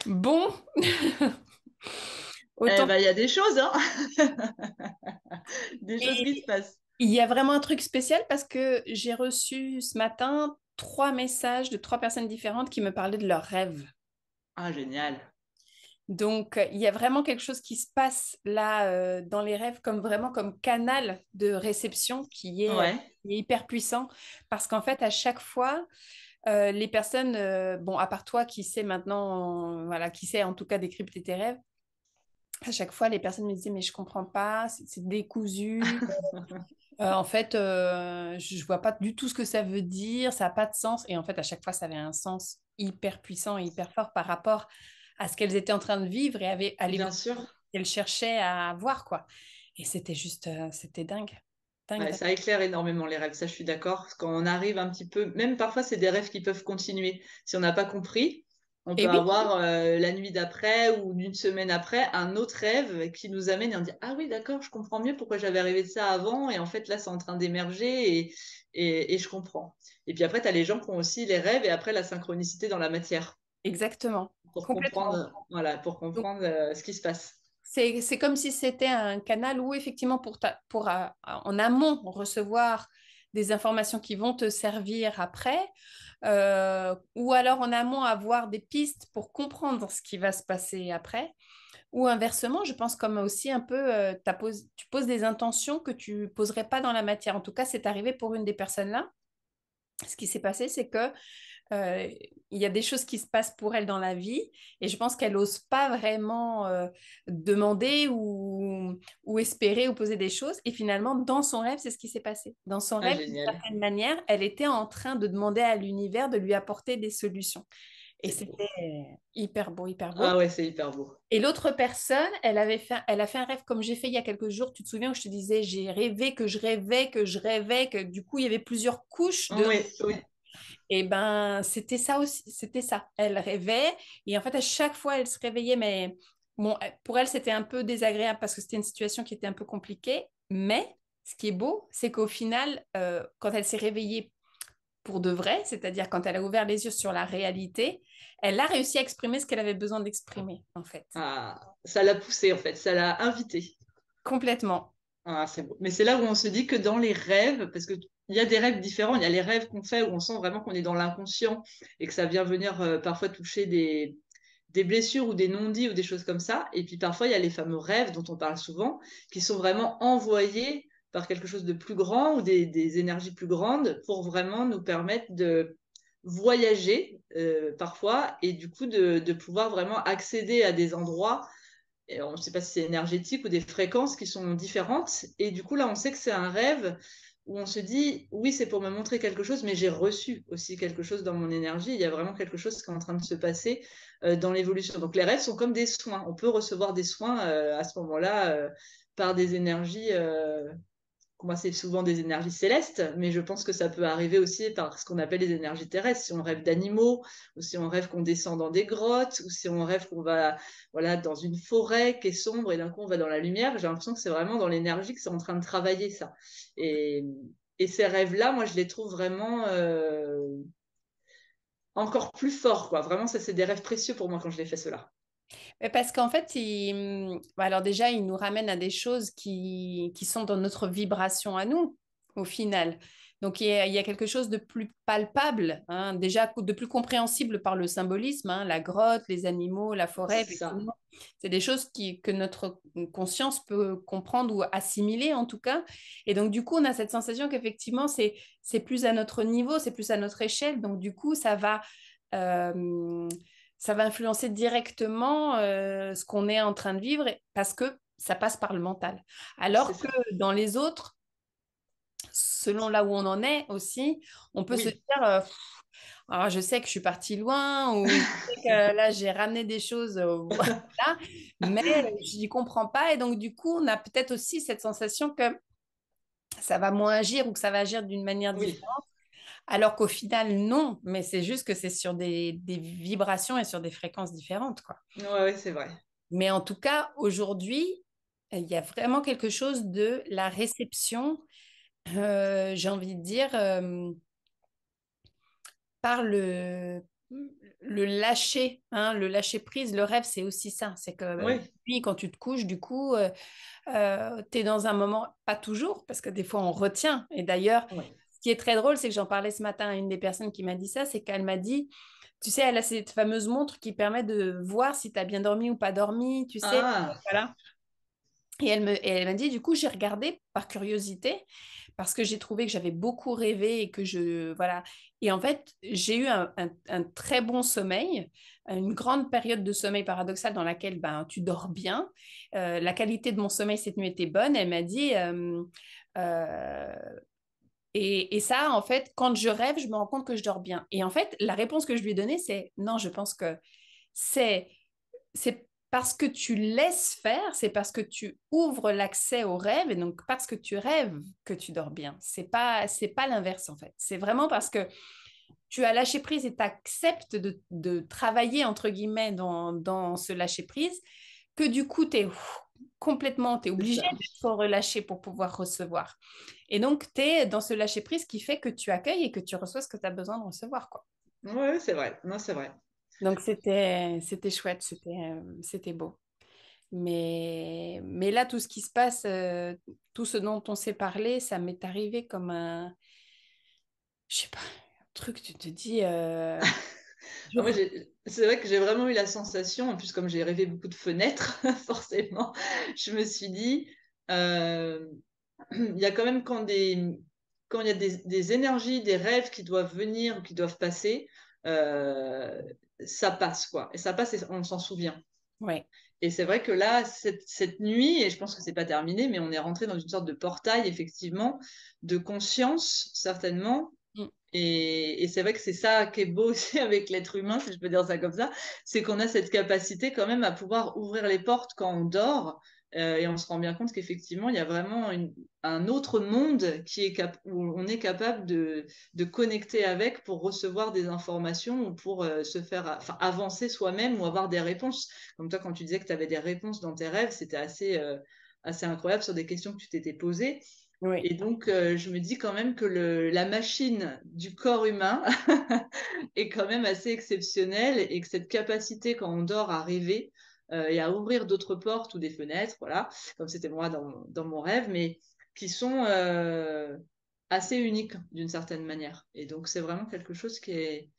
Bon, Eh autant. ben, il y a des choses, hein, des choses qui se Et passent. il y a vraiment un truc spécial parce que j'ai reçu ce matin 3 messages de 3 personnes différentes qui me parlaient de leurs rêves. Ah, génial. Donc, il y a vraiment quelque chose qui se passe là dans les rêves, comme vraiment comme canal de réception Ouais, qui est hyper puissant. Parce qu'en fait, à chaque fois, les personnes, bon, à part toi qui sais maintenant, voilà, qui sait en tout cas décrypter tes rêves, à chaque fois, les personnes me disaient, mais je comprends pas, c'est décousu. En fait, je vois pas du tout ce que ça veut dire, ça n'a pas de sens. Et en fait, à chaque fois, ça avait un sens hyper puissant et hyper fort par rapport à ce qu'elles étaient en train de vivre et à bien l'évolution sûr. qu'elles cherchaient à voir, quoi. Et c'était juste, c'était dingue. Dingue, Ouais, dingue. ça éclaire énormément les rêves, ça je suis d'accord. Parce qu'on on arrive un petit peu, même parfois c'est des rêves qui peuvent continuer. Si on n'a pas compris, on Et peut oui, avoir la nuit d'après ou d'une semaine après un autre rêve qui nous amène et on dit ah oui d'accord, je comprends mieux pourquoi j'avais rêvé de ça avant et en fait là c'est en train d'émerger et je comprends. Et puis après tu as les gens qui ont aussi les rêves et après la synchronicité dans la matière exactement. pour Complètement. comprendre voilà pour Donc, comprendre ce qui se passe. c'est comme si c'était un canal où, effectivement, en amont, recevoir des informations qui vont te servir après, ou alors en amont, avoir des pistes pour comprendre ce qui va se passer après, ou inversement, je pense comme aussi un peu, tu poses des intentions que tu poserais pas dans la matière. En tout cas, c'est arrivé pour une des personnes là. Ce qui s'est passé, c'est que euh, il y a des choses qui se passent pour elle dans la vie et je pense qu'elle n'ose pas vraiment demander ou espérer ou poser des choses. Et finalement, dans son rêve, c'est ce qui s'est passé. Dans son Ah rêve, d'une génial, certaine manière, elle était en train de demander à l'univers de lui apporter des solutions. Et c'est beau. c'était hyper beau, hyper beau. Ah ouais c'est hyper beau. Et l'autre personne, elle a fait un rêve comme j'ai fait il y a quelques jours. Tu te souviens où je te disais, j'ai rêvé que je rêvais, que je rêvais, que du coup, il y avait plusieurs couches de. Oui oui. Et ben, c'était ça aussi, c'était ça. Elle rêvait et en fait, à chaque fois, elle se réveillait, mais bon, pour elle, c'était un peu désagréable parce que c'était une situation qui était un peu compliquée. Mais ce qui est beau, c'est qu'au final, quand elle s'est réveillée pour de vrai, c'est-à-dire quand elle a ouvert les yeux sur la réalité, elle a réussi à exprimer ce qu'elle avait besoin d'exprimer, en fait. Ah, ça l'a poussé en fait, ça l'a invité. Complètement. Ah, c'est beau. Mais c'est là où on se dit que dans les rêves, parce que il y a des rêves différents, il y a les rêves qu'on fait où on sent vraiment qu'on est dans l'inconscient et que ça vient venir parfois toucher des blessures ou des non-dits ou des choses comme ça. Et puis parfois il y a les fameux rêves dont on parle souvent, qui sont vraiment envoyés par quelque chose de plus grand ou des énergies plus grandes pour vraiment nous permettre de voyager parfois et du coup de pouvoir vraiment accéder à des endroits et on ne sait pas si c'est énergétique ou des fréquences qui sont différentes. Et du coup, là, on sait que c'est un rêve où on se dit, oui, c'est pour me montrer quelque chose, mais j'ai reçu aussi quelque chose dans mon énergie. Il y a vraiment quelque chose qui est en train de se passer dans l'évolution. Donc, les rêves sont comme des soins. On peut recevoir des soins à ce moment-là par des énergies moi, c'est souvent des énergies célestes, mais je pense que ça peut arriver aussi par ce qu'on appelle les énergies terrestres. Si on rêve d'animaux, ou si on rêve qu'on descend dans des grottes, ou si on rêve qu'on va, voilà, dans une forêt qui est sombre et d'un coup on va dans la lumière, j'ai l'impression que c'est vraiment dans l'énergie que c'est en train de travailler ça. Et, et ces rêves-là, moi, je les trouve vraiment encore plus forts, quoi. Vraiment, ça, c'est des rêves précieux pour moi quand je les fais cela. Mais parce qu'en fait, alors déjà, il nous ramène à des choses qui sont dans notre vibration à nous, au final. Donc, il y a quelque chose de plus palpable, hein, déjà de plus compréhensible par le symbolisme, hein, la grotte, les animaux, la forêt, C'est ça. effectivement. C'est des choses que notre conscience peut comprendre ou assimiler, en tout cas. Et donc, du coup, on a cette sensation qu'effectivement, c'est plus à notre niveau, c'est plus à notre échelle. Donc, du coup, euh, ça va influencer directement ce qu'on est en train de vivre parce que ça passe par le mental. C'est Alors que ça. dans les autres, selon là où on en est aussi, on peut se Oui. dire ah, je sais que je suis partie loin ou je sais que là j'ai ramené des choses voilà, mais je n'y comprends pas et donc du coup on a peut-être aussi cette sensation que ça va moins agir ou que ça va agir d'une manière Oui. différente alors qu'au final non, mais c'est juste que c'est sur des vibrations et sur des fréquences différentes quoi. Ouais, ouais, c'est vrai. Mais en tout cas, aujourd'hui, il y a vraiment quelque chose de la réception, j'ai envie de dire, par le lâcher, hein, le lâcher prise, le rêve, c'est aussi ça. C'est que Oui, puis quand tu te couches, du coup, tu es dans un moment, pas toujours, parce que des fois on retient. Et d'ailleurs, oui. ce qui est très drôle, c'est que j'en parlais ce matin à une des personnes qui m'a dit ça, c'est qu'elle m'a dit, tu sais, elle a cette fameuse montre qui permet de voir si tu as bien dormi ou pas dormi, tu sais, Ah, voilà. Et elle m'a dit, du coup, j'ai regardé par curiosité parce que j'ai trouvé que j'avais beaucoup rêvé et que je, voilà. Et en fait, j'ai eu un très bon sommeil, une grande période de sommeil paradoxal dans laquelle ben, tu dors bien. La qualité de mon sommeil cette nuit était bonne. Elle m'a dit, euh, et ça, en fait, quand je rêve, je me rends compte que je dors bien. Et en fait, la réponse que je lui ai donnée, c'est non, je pense que c'est c'est parce que tu laisses faire, c'est parce que tu ouvres l'accès au rêve et donc parce que tu rêves que tu dors bien. C'est pas l'inverse en fait. C'est vraiment parce que tu as lâché prise et tu acceptes de travailler entre guillemets dans ce lâcher prise que du coup tu es complètement, tu es c'est obligé ça. d'être relâché pour pouvoir recevoir. Et donc tu es dans ce lâcher prise qui fait que tu accueilles et que tu reçois ce que tu as besoin de recevoir quoi. Oui, c'est vrai. Non, c'est vrai. Donc c'était chouette, c'était beau. Mais là, tout ce qui se passe, tout ce dont on s'est parlé, ça m'est arrivé comme un, je sais pas, un truc, tu te dis, Ah, moi, dur. c'est vrai que j'ai vraiment eu la sensation, en plus, comme j'ai rêvé beaucoup de fenêtres, forcément, je me suis dit, euh, il y a quand même quand il y a des énergies, des rêves qui doivent venir ou qui doivent passer, euh, ça passe, quoi. Et ça passe et on s'en souvient. Ouais, Et c'est vrai que là, cette nuit, et je pense que c'est pas terminé, mais on est rentré dans une sorte de portail, effectivement, de conscience, certainement. mm, Et c'est vrai que c'est ça qui est beau aussi avec l'être humain, si je peux dire ça comme ça, c'est qu'on a cette capacité quand même à pouvoir ouvrir les portes quand on dort, et on se rend bien compte qu'effectivement, il y a vraiment un autre monde où on est capable de connecter avec pour recevoir des informations ou pour se faire enfin, avancer soi-même ou avoir des réponses. Comme toi, quand tu disais que tu avais des réponses dans tes rêves, c'était assez incroyable sur des questions que tu t'étais posées. oui, Et donc, je me dis quand même que la machine du corps humain est quand même assez exceptionnelle et que cette capacité, quand on dort, à rêver et à ouvrir d'autres portes ou des fenêtres, voilà, comme c'était moi dans mon rêve, mais qui sont assez uniques d'une certaine manière. Et donc, c'est vraiment quelque chose qui est,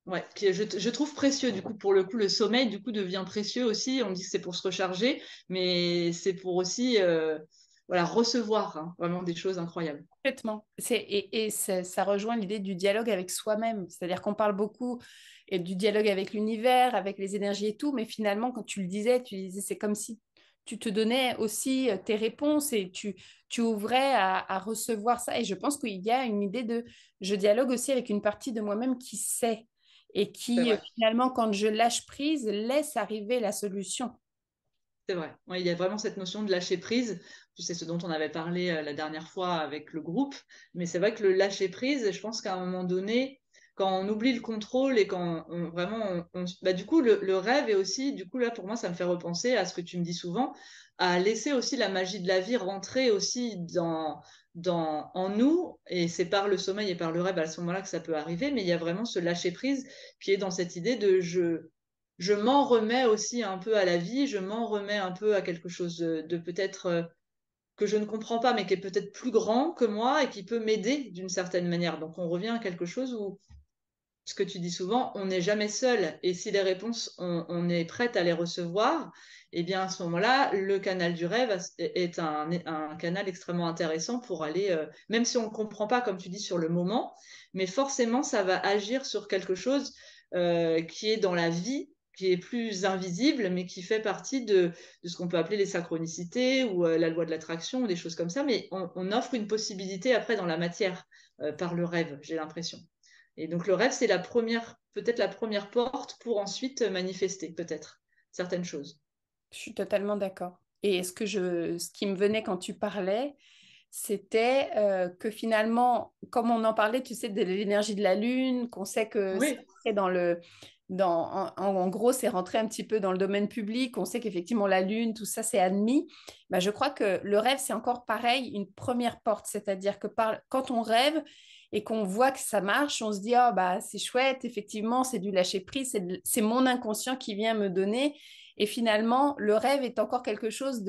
ouais, je trouve précieux. Du coup, pour le coup, le sommeil, du coup, devient précieux aussi. On dit que c'est pour se recharger, mais c'est pour aussi, voilà, recevoir hein, vraiment des choses incroyables. complètement. Ça rejoint l'idée du dialogue avec soi-même. C'est-à-dire qu'on parle beaucoup et du dialogue avec l'univers, avec les énergies et tout, mais finalement, quand tu disais, c'est comme si tu te donnais aussi tes réponses et tu ouvrais à recevoir ça. Et je pense qu'il y a une idée de, je dialogue aussi avec une partie de moi-même qui sait et C'est qui, vrai. finalement, quand je lâche prise, laisse arriver la solution. C'est vrai. Ouais, il y a vraiment cette notion de lâcher prise. C'est ce dont on avait parlé la dernière fois avec le groupe. Mais c'est vrai que le lâcher prise, je pense qu'à un moment donné, quand on oublie le contrôle et quand vraiment, bah, du coup, le rêve est aussi, du coup, là, pour moi, ça me fait repenser à ce que tu me dis souvent, à laisser aussi la magie de la vie rentrer aussi en nous. Et c'est par le sommeil et par le rêve à ce moment-là que ça peut arriver. Mais il y a vraiment ce lâcher prise qui est dans cette idée de je m'en remets aussi un peu à la vie, je m'en remets un peu à quelque chose de peut-être que je ne comprends pas, mais qui est peut-être plus grand que moi et qui peut m'aider d'une certaine manière. Donc on revient à quelque chose où, ce que tu dis souvent, on n'est jamais seul. Et si les réponses, on est prête à les recevoir, eh bien à ce moment-là, le canal du rêve est un canal extrêmement intéressant pour aller, même si on ne comprend pas, comme tu dis, sur le moment, mais forcément, ça va agir sur quelque chose qui est dans la vie, qui est plus invisible, mais qui fait partie de ce qu'on peut appeler les synchronicités ou la loi de l'attraction ou des choses comme ça. Mais on offre une possibilité après dans la matière par le rêve, j'ai l'impression. Et donc le rêve, c'est peut-être la première porte pour ensuite manifester, peut-être, certaines choses. Je suis totalement d'accord. Et ce qui me venait quand tu parlais, c'était que finalement, comme on en parlait, tu sais, de l'énergie de la Lune, qu'on sait que c'est Oui, ancré en gros, c'est rentré un petit peu dans le domaine public. On sait qu'effectivement, la Lune, tout ça, c'est admis. Bah, je crois que le rêve, c'est encore pareil, une première porte. C'est-à-dire que quand on rêve et qu'on voit que ça marche, on se dit, ah, bah, c'est chouette, effectivement, c'est du lâcher-prise, c'est mon inconscient qui vient me donner. Et finalement, le rêve est encore quelque chose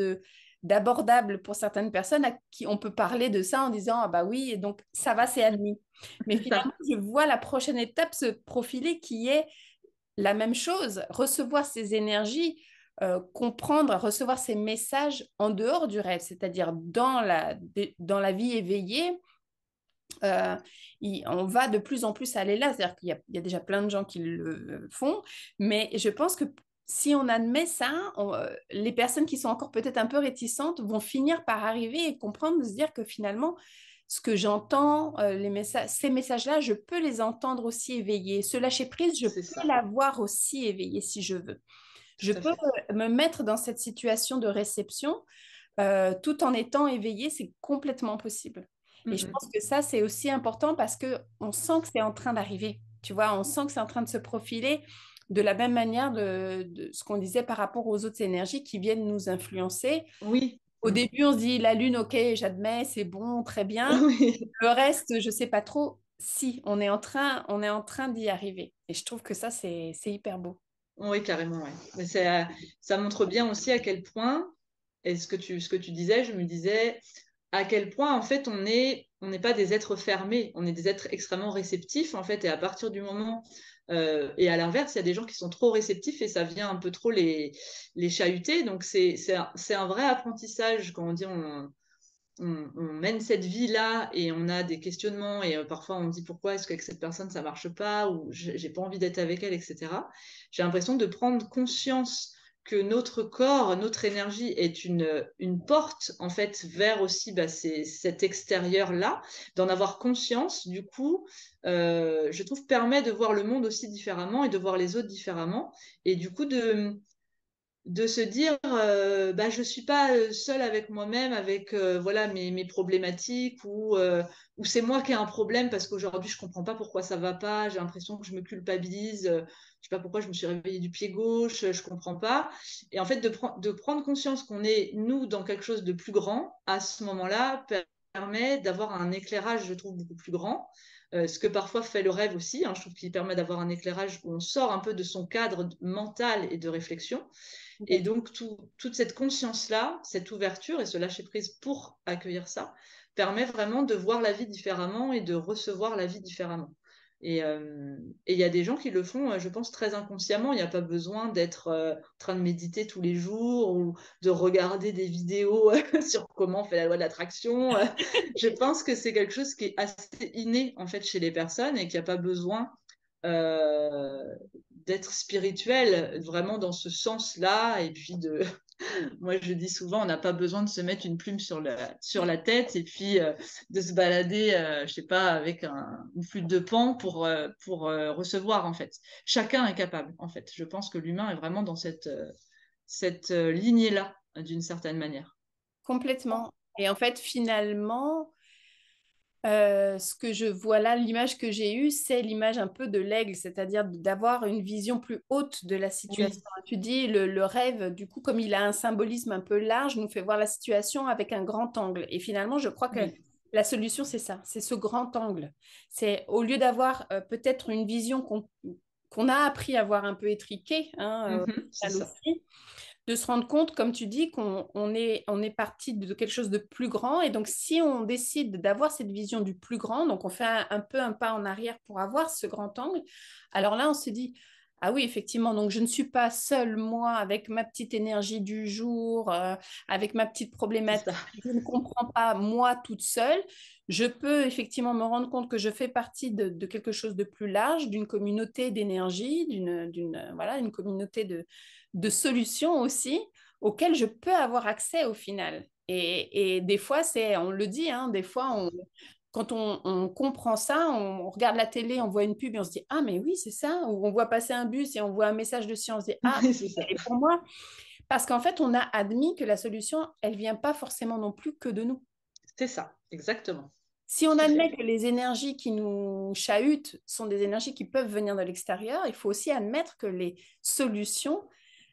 d'abordable pour certaines personnes à qui on peut parler de ça en disant, ah, bah oui, et donc ça va, c'est admis. Mais C'est finalement, ça. je vois la prochaine étape se profiler qui est la même chose, recevoir ces énergies, comprendre, recevoir ces messages en dehors du rêve, c'est-à-dire dans la vie éveillée. euh, on va de plus en plus aller là, c'est-à-dire qu'il y a déjà plein de gens qui le font, mais je pense que si on admet ça, les personnes qui sont encore peut-être un peu réticentes vont finir par arriver et comprendre, se dire que finalement, ce que j'entends, ces messages-là, je peux les entendre aussi éveillés. Ce lâcher-prise, je C'est peux ça. l'avoir aussi éveillé si je veux. Je Tout à peux fait. me mettre dans cette situation de réception tout en étant éveillé, c'est complètement possible. Et je pense Mhm. que ça, c'est aussi important parce que on sent que c'est en train d'arriver. Tu vois, on sent que c'est en train de se profiler de la même manière de ce qu'on disait par rapport aux autres énergies qui viennent nous influencer. Oui. Au début, on se dit la Lune, ok, j'admets, c'est bon, très bien. Oui. Le reste, je sais pas trop. Si, on est en train d'y arriver. Et je trouve que ça, c'est hyper beau. Oui, carrément, ouais. Mais ça montre bien aussi à quel point, et ce que tu disais, je me disais, à quel point, en fait, on n'est pas des êtres fermés, on est des êtres extrêmement réceptifs, en fait, et à partir du moment, et à l'inverse, il y a des gens qui sont trop réceptifs et ça vient un peu trop les chahuter. Donc, c'est un vrai apprentissage quand on dit on mène cette vie-là et on a des questionnements et parfois on dit pourquoi est-ce qu'avec cette personne ça marche pas ou j'ai pas envie d'être avec elle, etc. J'ai l'impression de prendre conscience que notre corps, notre énergie est une porte en fait vers aussi bah, cet extérieur-là, d'en avoir conscience, du coup, je trouve permet de voir le monde aussi différemment et de voir les autres différemment et du coup de se dire bah je suis pas seule avec moi-même avec voilà mes problématiques ou c'est moi qui ai un problème parce qu'aujourd'hui je comprends pas pourquoi ça va pas, j'ai l'impression que je me culpabilise, je sais pas pourquoi je me suis réveillée du pied gauche, je comprends pas et en fait de prendre conscience qu'on est nous dans quelque chose de plus grand à ce moment-là permet d'avoir un éclairage je trouve beaucoup plus grand. Ce que parfois fait le rêve aussi, hein, je trouve qu'il permet d'avoir un éclairage où on sort un peu de son cadre mental et de réflexion. Et donc, toute cette conscience-là, cette ouverture et ce lâcher-prise pour accueillir ça, permet vraiment de voir la vie différemment et de recevoir la vie différemment. Et il y a des gens qui le font, je pense, très inconsciemment. Il n'y a pas besoin d'être en train de méditer tous les jours ou de regarder des vidéos sur comment on fait la loi de l'attraction. Je pense que c'est quelque chose qui est assez inné, en fait, chez les personnes et qui n'a pas besoin euh, d'être spirituel vraiment dans ce sens-là et puis moi je dis souvent on n'a pas besoin de se mettre une plume sur la tête et puis de se balader je sais pas avec une flûte de pan pour recevoir en fait chacun est capable en fait je pense que l'humain est vraiment dans cette lignée-là d'une certaine manière. Complètement. Et en fait, finalement, ce que je vois là, l'image que j'ai eue, c'est l'image un peu de l'aigle, c'est-à-dire d'avoir une vision plus haute de la situation. Oui, Tu dis, le rêve, du coup, comme il a un symbolisme un peu large, nous fait voir la situation avec un grand angle. Et finalement, je crois que oui. la solution, c'est ça, c'est ce grand angle. C'est au lieu d'avoir peut-être une vision qu'on a appris à voir un peu étriquée, hein, C'est elle ça. aussi, de se rendre compte, comme tu dis, on est parti de quelque chose de plus grand. Et donc, si on décide d'avoir cette vision du plus grand, donc on fait un peu un pas en arrière pour avoir ce grand angle, alors là, on se dit, ah oui, effectivement, donc je ne suis pas seule, moi, avec ma petite énergie du jour, avec ma petite C'est ça. problématique. Je ne comprends pas, moi, toute seule. Je peux effectivement me rendre compte que je fais partie de quelque chose de plus large, d'une communauté d'énergie, voilà, une communauté de solutions aussi auxquelles je peux avoir accès au final. Et des fois, on le dit, hein, des fois, quand on comprend ça, on regarde la télé, on voit une pub et on se dit, ah, mais oui, c'est ça. Ou on voit passer un bus et on voit un message dessus, on se dit, ah, Oui, c'est ça. elle est pour moi. Parce qu'en fait, on a admis que la solution, elle vient pas forcément non plus que de nous. C'est ça, exactement. Si on tout à fait. admet que les énergies qui nous chahutent sont des énergies qui peuvent venir de l'extérieur, il faut aussi admettre que les solutions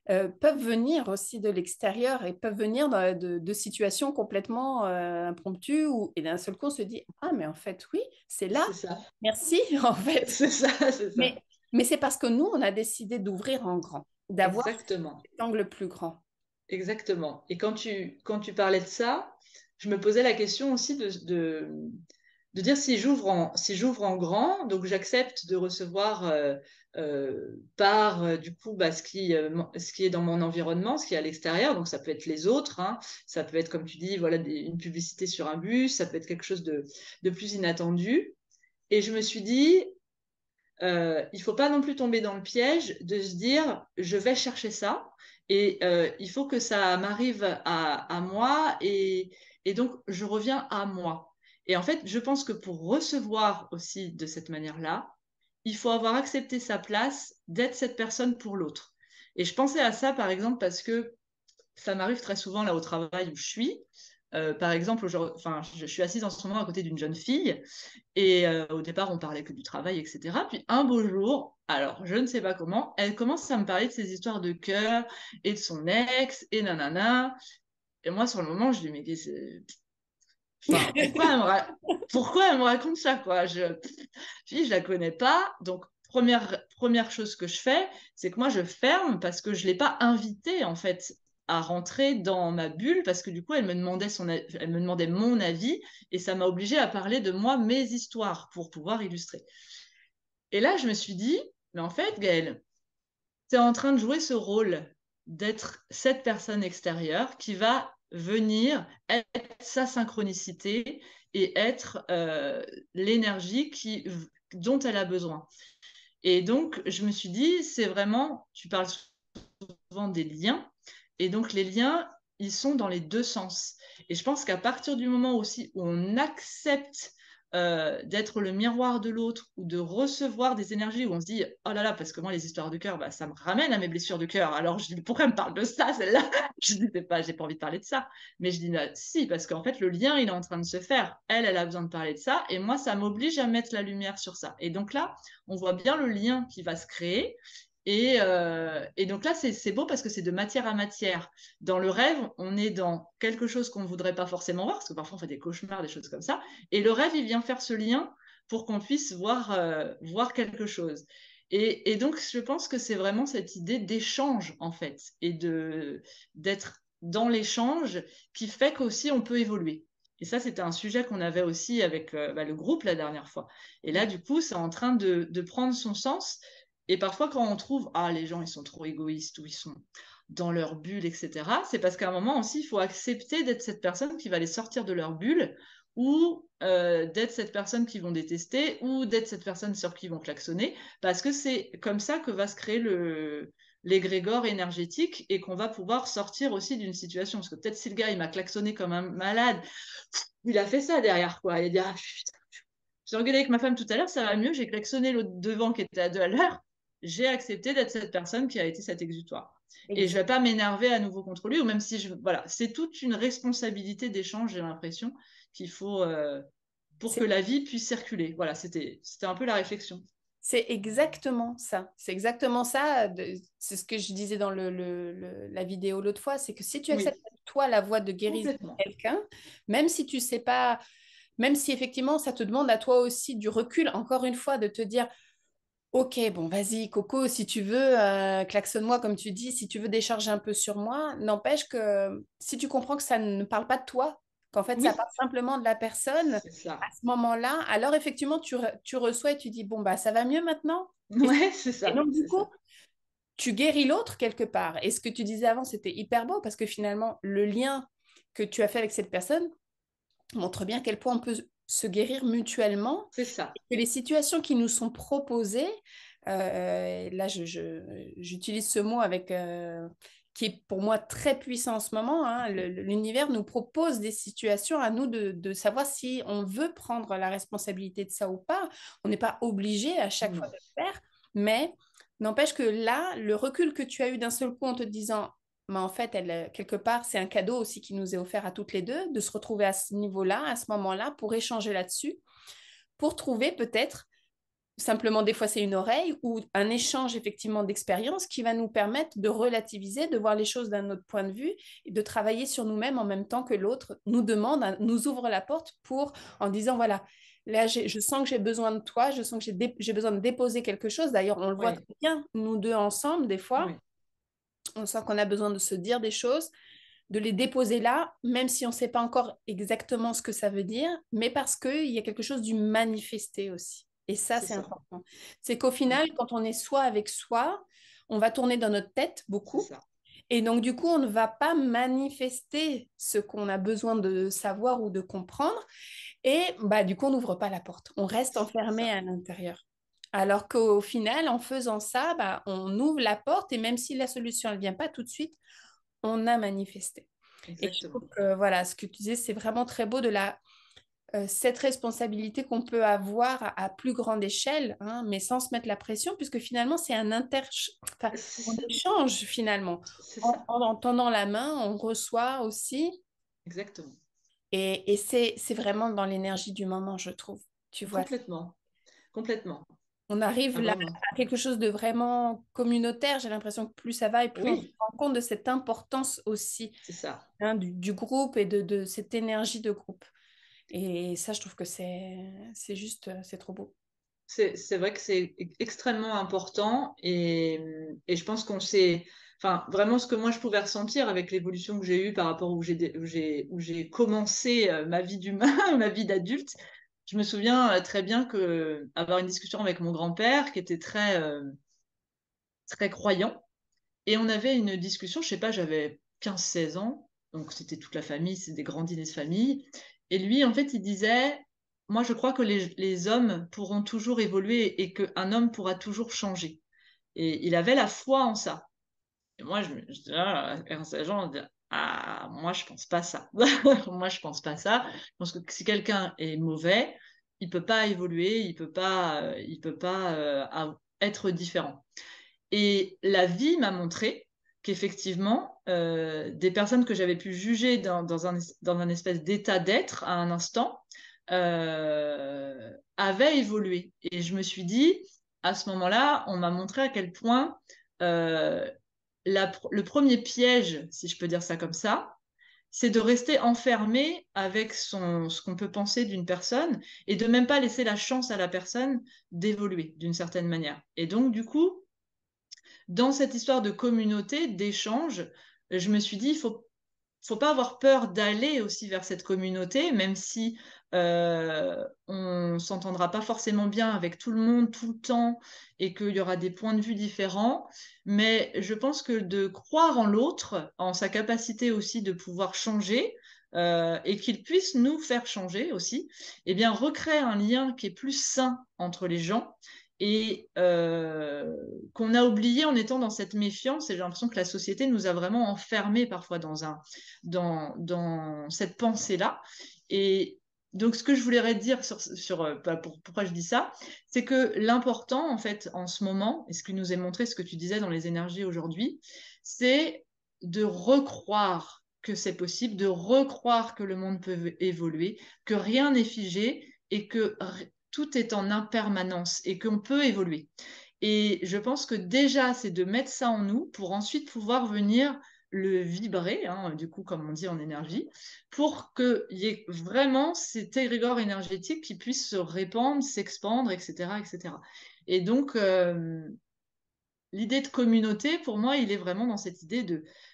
peuvent venir aussi de l'extérieur et peuvent venir de situations complètement impromptues où, et d'un seul coup, on se dit, ah, mais en fait, oui, c'est là. C'est ça. Merci, en fait. C'est ça, c'est ça. Mais, mais c'est parce que nous, on a décidé d'ouvrir en grand, d'avoir Exactement. cet angle plus grand. Exactement. Et quand tu parlais de ça, je me posais la question aussi de dire si j'ouvre en grand, donc j'accepte de recevoir par du coup ce qui est dans mon environnement, ce qui est à l'extérieur, donc ça peut être les autres, hein, ça peut être comme tu dis, voilà, une publicité sur un bus, ça peut être quelque chose de plus inattendu. Et je me suis dit, il faut pas non plus tomber dans le piège de se dire je vais chercher ça et il faut que ça m'arrive à moi et donc je reviens à moi. Et en fait, je pense que pour recevoir aussi de cette manière-là, il faut avoir accepté sa place d'être cette personne pour l'autre. Et je pensais à ça par exemple parce que ça m'arrive très souvent là au travail où je suis. Par exemple, enfin, je suis assise en ce moment à côté d'une jeune fille et au départ, on parlait que du travail, etc. Puis un beau jour, alors je ne sais pas comment, elle commence à me parler de ses histoires de cœur et de son ex et nanana. Et moi, sur le moment, je dis, mais enfin, pourquoi elle me raconte ça, quoi? Je dis, je la connais pas. Donc, première chose que je fais, c'est que moi, je ferme parce que je l'ai pas invitée, en fait, à rentrer dans ma bulle parce que du coup, elle me demandait mon avis et ça m'a obligée à parler de moi, mes histoires pour pouvoir illustrer. Et là, je me suis dit, mais en fait, Gaëlle, tu es en train de jouer ce rôle d'être cette personne extérieure qui va venir être sa synchronicité et être l'énergie dont elle a besoin. Et donc, je me suis dit, c'est vraiment, tu parles souvent des liens, et donc les liens, ils sont dans les deux sens. Et je pense qu'à partir du moment aussi où on accepte d'être le miroir de l'autre ou de recevoir des énergies où on se dit oh là là, parce que moi les histoires de cœur, bah, ça me ramène à mes blessures de cœur. Alors je dis pourquoi elle me parle de ça celle-là? Je dis c'est pas, j'ai pas envie de parler de ça. Mais je dis bah, si, parce qu'en fait le lien il est en train de se faire. Elle a besoin de parler de ça et moi ça m'oblige à mettre la lumière sur ça. Et donc là, on voit bien le lien qui va se créer. Et donc là, c'est beau parce que c'est de matière à matière. Dans le rêve, on est dans quelque chose qu'on ne voudrait pas forcément voir, parce que parfois on fait des cauchemars, des choses comme ça. Et le rêve, il vient faire ce lien pour qu'on puisse voir quelque chose. Et donc, je pense que c'est vraiment cette idée d'échange, en fait, et d'être dans l'échange qui fait qu'aussi on peut évoluer. Et ça, c'était un sujet qu'on avait aussi avec le groupe la dernière fois. Et là, du coup, c'est en train de prendre son sens. Et parfois, quand on trouve, ah, les gens, ils sont trop égoïstes ou ils sont dans leur bulle, etc., c'est parce qu'à un moment aussi, il faut accepter d'être cette personne qui va les sortir de leur bulle ou d'être cette personne qu'ils vont détester ou d'être cette personne sur qui ils vont klaxonner parce que c'est comme ça que va se créer l'égrégore énergétique et qu'on va pouvoir sortir aussi d'une situation. Parce que peut-être si le gars, il m'a klaxonné comme un malade, il a fait ça derrière, quoi. Il a dit, ah, putain, j'ai engueulé avec ma femme tout à l'heure, ça va mieux, j'ai klaxonné l'autre devant qui était à 2 à l'heure. J'ai accepté d'être cette personne qui a été cet exutoire. Et je ne vais pas m'énerver à nouveau contre lui, ou même si je. Voilà, c'est toute une responsabilité d'échange, j'ai l'impression, qu'il faut pour que la vie puisse circuler. Voilà, c'était un peu la réflexion. C'est exactement ça. C'est exactement ça. C'est ce que je disais dans la vidéo l'autre fois. C'est que si tu acceptes Oui, toi la voie de guérison complètement. de quelqu'un, même si tu sais pas, même si effectivement ça te demande à toi aussi du recul, encore une fois, de te dire, ok, bon, vas-y, Coco, si tu veux, klaxonne-moi comme tu dis, si tu veux décharger un peu sur moi, n'empêche que si tu comprends que ça ne parle pas de toi, qu'en fait ça Oui, parle simplement de la personne, c'est à ça. ce moment-là, alors effectivement, tu reçois et tu dis, bon, bah, ça va mieux maintenant. Et, Ouais, c'est et ça, donc, du c'est coup, ça. tu guéris l'autre quelque part. Et ce que tu disais avant, c'était hyper beau parce que finalement, le lien que tu as fait avec cette personne montre bien à quel point on peut se guérir mutuellement C'est ça. et que les situations qui nous sont proposées, là, j'utilise ce mot avec, qui est pour moi très puissant en ce moment, hein. L'univers nous propose des situations à nous de savoir si on veut prendre la responsabilité de ça ou pas. On n'est pas obligé à chaque fois Non. de le faire, mais n'empêche que là, le recul que tu as eu d'un seul coup en te disant, mais en fait, quelque part, c'est un cadeau aussi qui nous est offert à toutes les deux, de se retrouver à ce niveau-là, à ce moment-là, pour échanger là-dessus, pour trouver peut-être, simplement des fois c'est une oreille ou un échange effectivement d'expérience qui va nous permettre de relativiser, de voir les choses d'un autre point de vue et de travailler sur nous-mêmes en même temps que l'autre nous demande, nous ouvre la porte pour, en disant, voilà, là je sens que j'ai besoin de toi, je sens que j'ai besoin de déposer quelque chose. D'ailleurs, on le voit Oui, très bien, nous deux ensemble, des fois, oui, on sent qu'on a besoin de se dire des choses, de les déposer là, même si on ne sait pas encore exactement ce que ça veut dire, mais parce qu'il y a quelque chose du manifesté aussi. Et ça, c'est c'est ça. important. C'est qu'au Mm, final, quand on est soi avec soi, on va tourner dans notre tête c'est beaucoup. ça. Et donc, du coup, on ne va pas manifester ce qu'on a besoin de savoir ou de comprendre. Et bah, du coup, on n'ouvre pas la porte. On reste C'est enfermé ça. à l'intérieur. Alors qu'au final, en faisant ça, bah, on ouvre la porte et même si la solution ne vient pas tout de suite, on a manifesté. Et je Exactement. trouve que voilà, ce que tu disais, c'est vraiment très beau de cette responsabilité qu'on peut avoir à plus grande échelle, hein, mais sans se mettre la pression, puisque finalement, c'est enfin, on C'est échange finalement. c'est En, ça. en tendant la main, on reçoit aussi. Exactement. Et c'est vraiment dans l'énergie du moment, je trouve. Tu vois, Complètement. Complètement. on arrive Ah, là vraiment. à quelque chose de vraiment communautaire. J'ai l'impression que plus ça va et plus on se Oui, rend compte de cette importance aussi, c'est ça. hein, du groupe et de cette énergie de groupe. Et ça, je trouve que c'est juste, c'est trop beau. C'est vrai que c'est extrêmement important et je pense qu'on sait, enfin, vraiment ce que moi je pouvais ressentir avec l'évolution que j'ai eue par rapport où j'ai commencé ma vie d'humain, ma vie d'adulte. Je me souviens très bien que avoir une discussion avec mon grand-père qui était très croyant et on avait une discussion, je sais pas, j'avais 15 16 ans, donc c'était toute la famille, c'est des grands dîners de famille. Et lui, en fait, il disait, moi, je crois que les hommes pourront toujours évoluer et qu'un homme pourra toujours changer. Et il avait la foi en ça. Et moi, je dis, ah, 15 ans, on dit, ah, moi, je pense pas ça. Moi, je pense pas ça. Je pense que si quelqu'un est mauvais, il peut pas évoluer, il peut pas être différent. Et la vie m'a montré qu'effectivement, des personnes que j'avais pu juger dans un espèce d'état d'être à un instant avaient évolué. Et je me suis dit, à ce moment-là, on m'a montré à quel point euh, le premier piège, si je peux dire ça comme ça, c'est de rester enfermé avec ce qu'on peut penser d'une personne et de même pas laisser la chance à la personne d'évoluer d'une certaine manière. Et donc, du coup, dans cette histoire de communauté, d'échange, je me suis dit, faut pas avoir peur d'aller aussi vers cette communauté, même si on s'entendra pas forcément bien avec tout le monde tout le temps et qu'il y aura des points de vue différents. Mais je pense que de croire en l'autre, en sa capacité aussi de pouvoir changer, et qu'il puisse nous faire changer aussi, eh bien, recréer un lien qui est plus sain entre les gens et qu'on a oublié en étant dans cette méfiance. Et j'ai l'impression que la société nous a vraiment enfermés parfois dans cette pensée-là. Et donc, ce que je voulais dire pourquoi je dis ça, c'est que l'important, en fait, en ce moment, et ce qui nous est montré, ce que tu disais dans les énergies aujourd'hui, c'est de recroire que c'est possible, de recroire que le monde peut évoluer, que rien n'est figé et que tout est en impermanence et qu'on peut évoluer. Et je pense que déjà, c'est de mettre ça en nous pour ensuite pouvoir venir le vibrer, hein, du coup, comme on dit en énergie, pour qu'il y ait vraiment cet égrégore énergétique qui puisse se répandre, s'expandre, etc., etc. Et donc, l'idée de communauté, pour moi, il est vraiment dans cette idée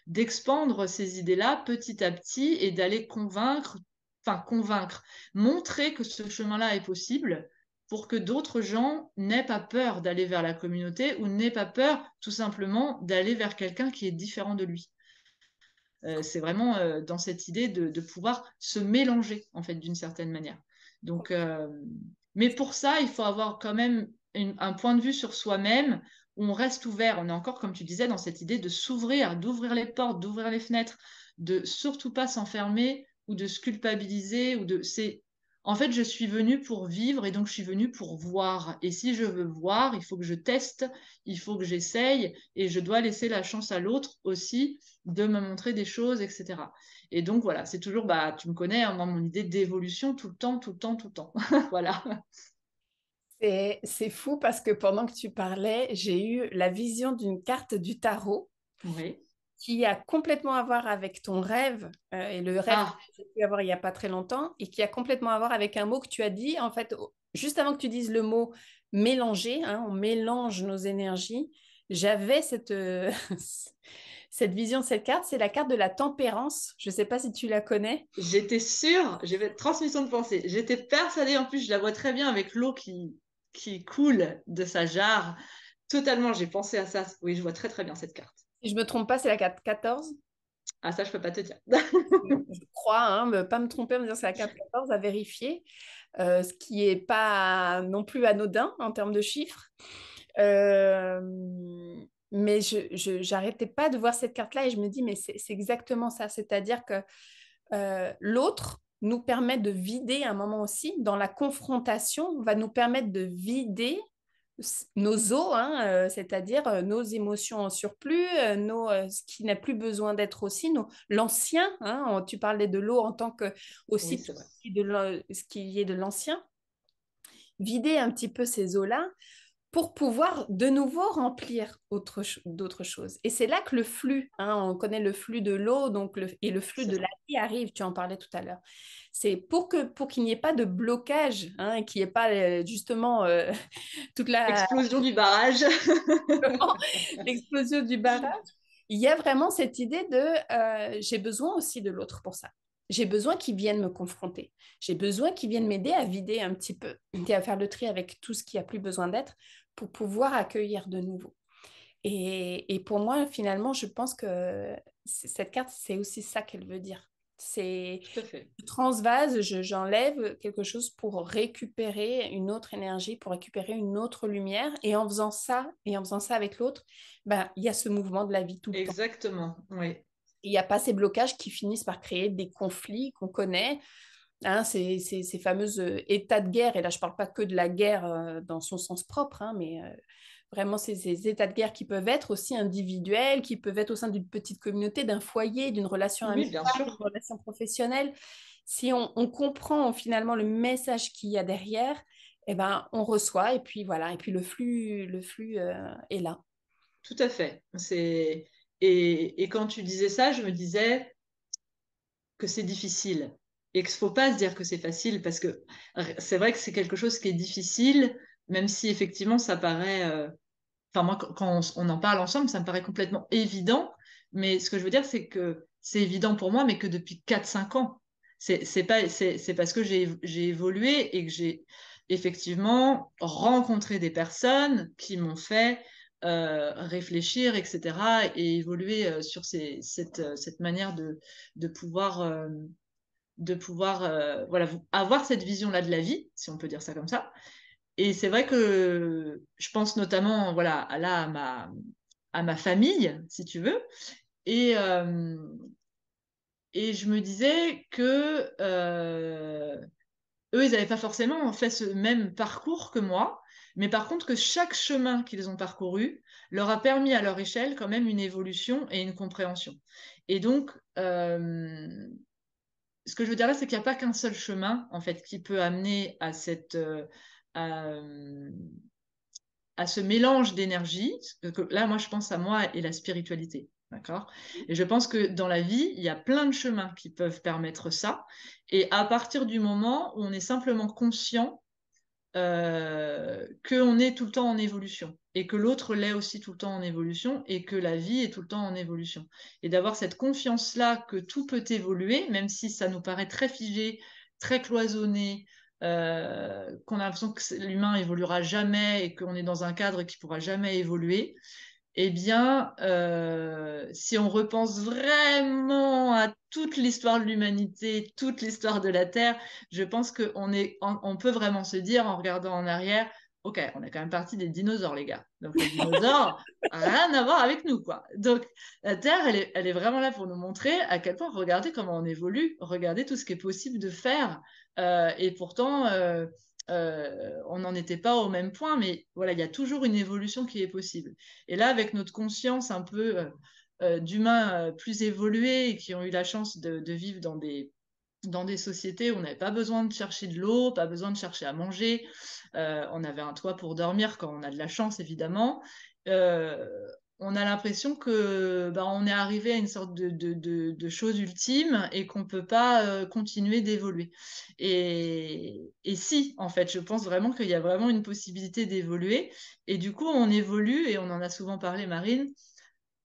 d'expandre ces idées-là petit à petit et d'aller convaincre, montrer que ce chemin-là est possible pour que d'autres gens n'aient pas peur d'aller vers la communauté ou n'aient pas peur tout simplement d'aller vers quelqu'un qui est différent de lui. C'est vraiment dans cette idée de pouvoir se mélanger, en fait, d'une certaine manière. Donc, mais pour ça, il faut avoir quand même un point de vue sur soi-même où on reste ouvert. On est encore, comme tu disais, dans cette idée de s'ouvrir, d'ouvrir les portes, d'ouvrir les fenêtres, de surtout pas s'enfermer ou de se culpabiliser ou de. En fait, je suis venue pour vivre et donc je suis venue pour voir. Et si je veux voir, il faut que je teste, il faut que j'essaye et je dois laisser la chance à l'autre aussi de me montrer des choses, etc. Et donc voilà, c'est toujours, bah, tu me connais, hein, dans mon idée d'évolution tout le temps, tout le temps, tout le temps. Voilà. C'est fou parce que pendant que tu parlais, j'ai eu la vision d'une carte du tarot Oui. qui a complètement à voir avec ton rêve et le rêve que Ah, j'ai pu avoir il n'y a pas très longtemps et qui a complètement à voir avec un mot que tu as dit. En fait, juste avant que tu dises le mot mélanger, hein, on mélange nos énergies. J'avais cette vision de cette carte. C'est la carte de la tempérance. Je ne sais pas si tu la connais. j'étais sûre, j'avais transmission de pensée. J'étais persuadée, en plus, je la vois très bien avec l'eau qui coule de sa jarre. Totalement, j'ai pensé à ça. Oui, je vois très très bien cette carte. Si je ne me trompe pas, c'est la carte 14. Ah, ça, je peux pas te dire. Je crois, hein, pas me tromper, me dire c'est la carte 14 à vérifier, ce qui n'est pas non plus anodin en termes de chiffres. Euh, mais j'arrêtais pas de voir cette carte-là et je me dis, mais c'est exactement ça. C'est-à-dire que l'autre nous permet de vider un moment aussi, dans la confrontation, va nous permettre de vider nos os, hein, c'est-à-dire nos émotions en surplus, ce qui n'a plus besoin d'être aussi, l'ancien, hein, tu parlais de l'eau en tant que Oui, aussi tout c'est vrai. ce qui est de l'ancien, vider un petit peu ces eaux-là pour pouvoir de nouveau remplir d'autres choses. Et c'est là que le flux, hein, on connaît le flux de l'eau donc et le flux C'est de vrai. la vie arrive, tu en parlais tout à l'heure. C'est pour qu'il n'y ait pas de blocage, hein, qu'il n'y ait pas justement toute la Explosion du barrage. l'explosion du barrage. Il y a vraiment cette idée de j'ai besoin aussi de l'autre pour ça. J'ai besoin qu'il vienne me confronter. J'ai besoin qu'il vienne m'aider à vider un petit peu et à faire le tri avec tout ce qui a plus besoin d'être pour pouvoir accueillir de nouveau. Et pour moi, finalement, je pense que cette carte, c'est aussi ça qu'elle veut dire. C'est Tout à fait. transvase, j'enlève quelque chose pour récupérer une autre énergie, pour récupérer une autre lumière. Et en faisant ça avec l'autre, ben, il y a ce mouvement de la vie tout le temps. Exactement. Oui. Il n'y a pas ces blocages qui finissent par créer des conflits qu'on connaît, hein, ces fameuses états de guerre. Et là, je ne parle pas que de la guerre dans son sens propre, hein, mais vraiment ces états de guerre qui peuvent être aussi individuels, qui peuvent être au sein d'une petite communauté, d'un foyer, d'une relation Oui, bien amicale, d'une sûr. relation professionnelle. Si on comprend finalement le message qu'il y a derrière, eh ben, on reçoit et puis voilà, et puis le flux est là. Tout à fait. Et quand tu disais ça, je me disais que c'est difficile et qu'il ne faut pas se dire que c'est facile parce que c'est vrai que c'est quelque chose qui est difficile, même si effectivement ça paraît. Enfin, moi, quand on en parle ensemble, ça me paraît complètement évident. Mais ce que je veux dire, c'est que c'est évident pour moi, mais que depuis 4 5 ans. C'est parce que j'ai évolué et que j'ai effectivement rencontré des personnes qui m'ont fait réfléchir, etc., et évoluer sur cette manière de pouvoir voilà, avoir cette vision-là de la vie, si on peut dire ça comme ça. Et c'est vrai que je pense notamment voilà, à ma famille, si tu veux. Et, euh, et je me disais que eux, ils n'avaient pas forcément fait ce même parcours que moi, mais par contre que chaque chemin qu'ils ont parcouru leur a permis à leur échelle quand même une évolution et une compréhension. Et donc, ce que je veux dire là, c'est qu'il n'y a pas qu'un seul chemin en fait qui peut amener à, à ce mélange d'énergie. Là, moi, je pense à moi et la spiritualité. D'accord? Et je pense que dans la vie, il y a plein de chemins qui peuvent permettre ça. Et à partir du moment où on est simplement conscient qu'on est tout le temps en évolution et que l'autre l'est aussi tout le temps en évolution et que la vie est tout le temps en évolution. Et d'avoir cette confiance-là que tout peut évoluer, même si ça nous paraît très figé, très cloisonné, qu'on a l'impression que l'humain évoluera jamais et qu'on est dans un cadre qui pourra jamais évoluer, eh bien, si on repense vraiment à toute l'histoire de l'humanité, toute l'histoire de la Terre, je pense on peut vraiment se dire, en regardant en arrière, ok, on est quand même parti des dinosaures, les gars. Donc les dinosaures, rien à voir avec nous, quoi. Donc la Terre, elle est vraiment là pour nous montrer à quel point, regardez comment on évolue, regardez tout ce qui est possible de faire. Et pourtant, on n'en était pas au même point, mais voilà, il y a toujours une évolution qui est possible. Et là, avec notre conscience un peu d'humains plus évolués et qui ont eu la chance de vivre dans des sociétés où on n'avait pas besoin de chercher de l'eau, pas besoin de chercher à manger. On avait un toit pour dormir quand on a de la chance, évidemment. Euh, on a l'impression que on est arrivé à une sorte de chose ultime et qu'on ne peut pas continuer d'évoluer. Et si, en fait, je pense vraiment qu'il y a vraiment une possibilité d'évoluer. Et du coup, on évolue, et on en a souvent parlé, Marine,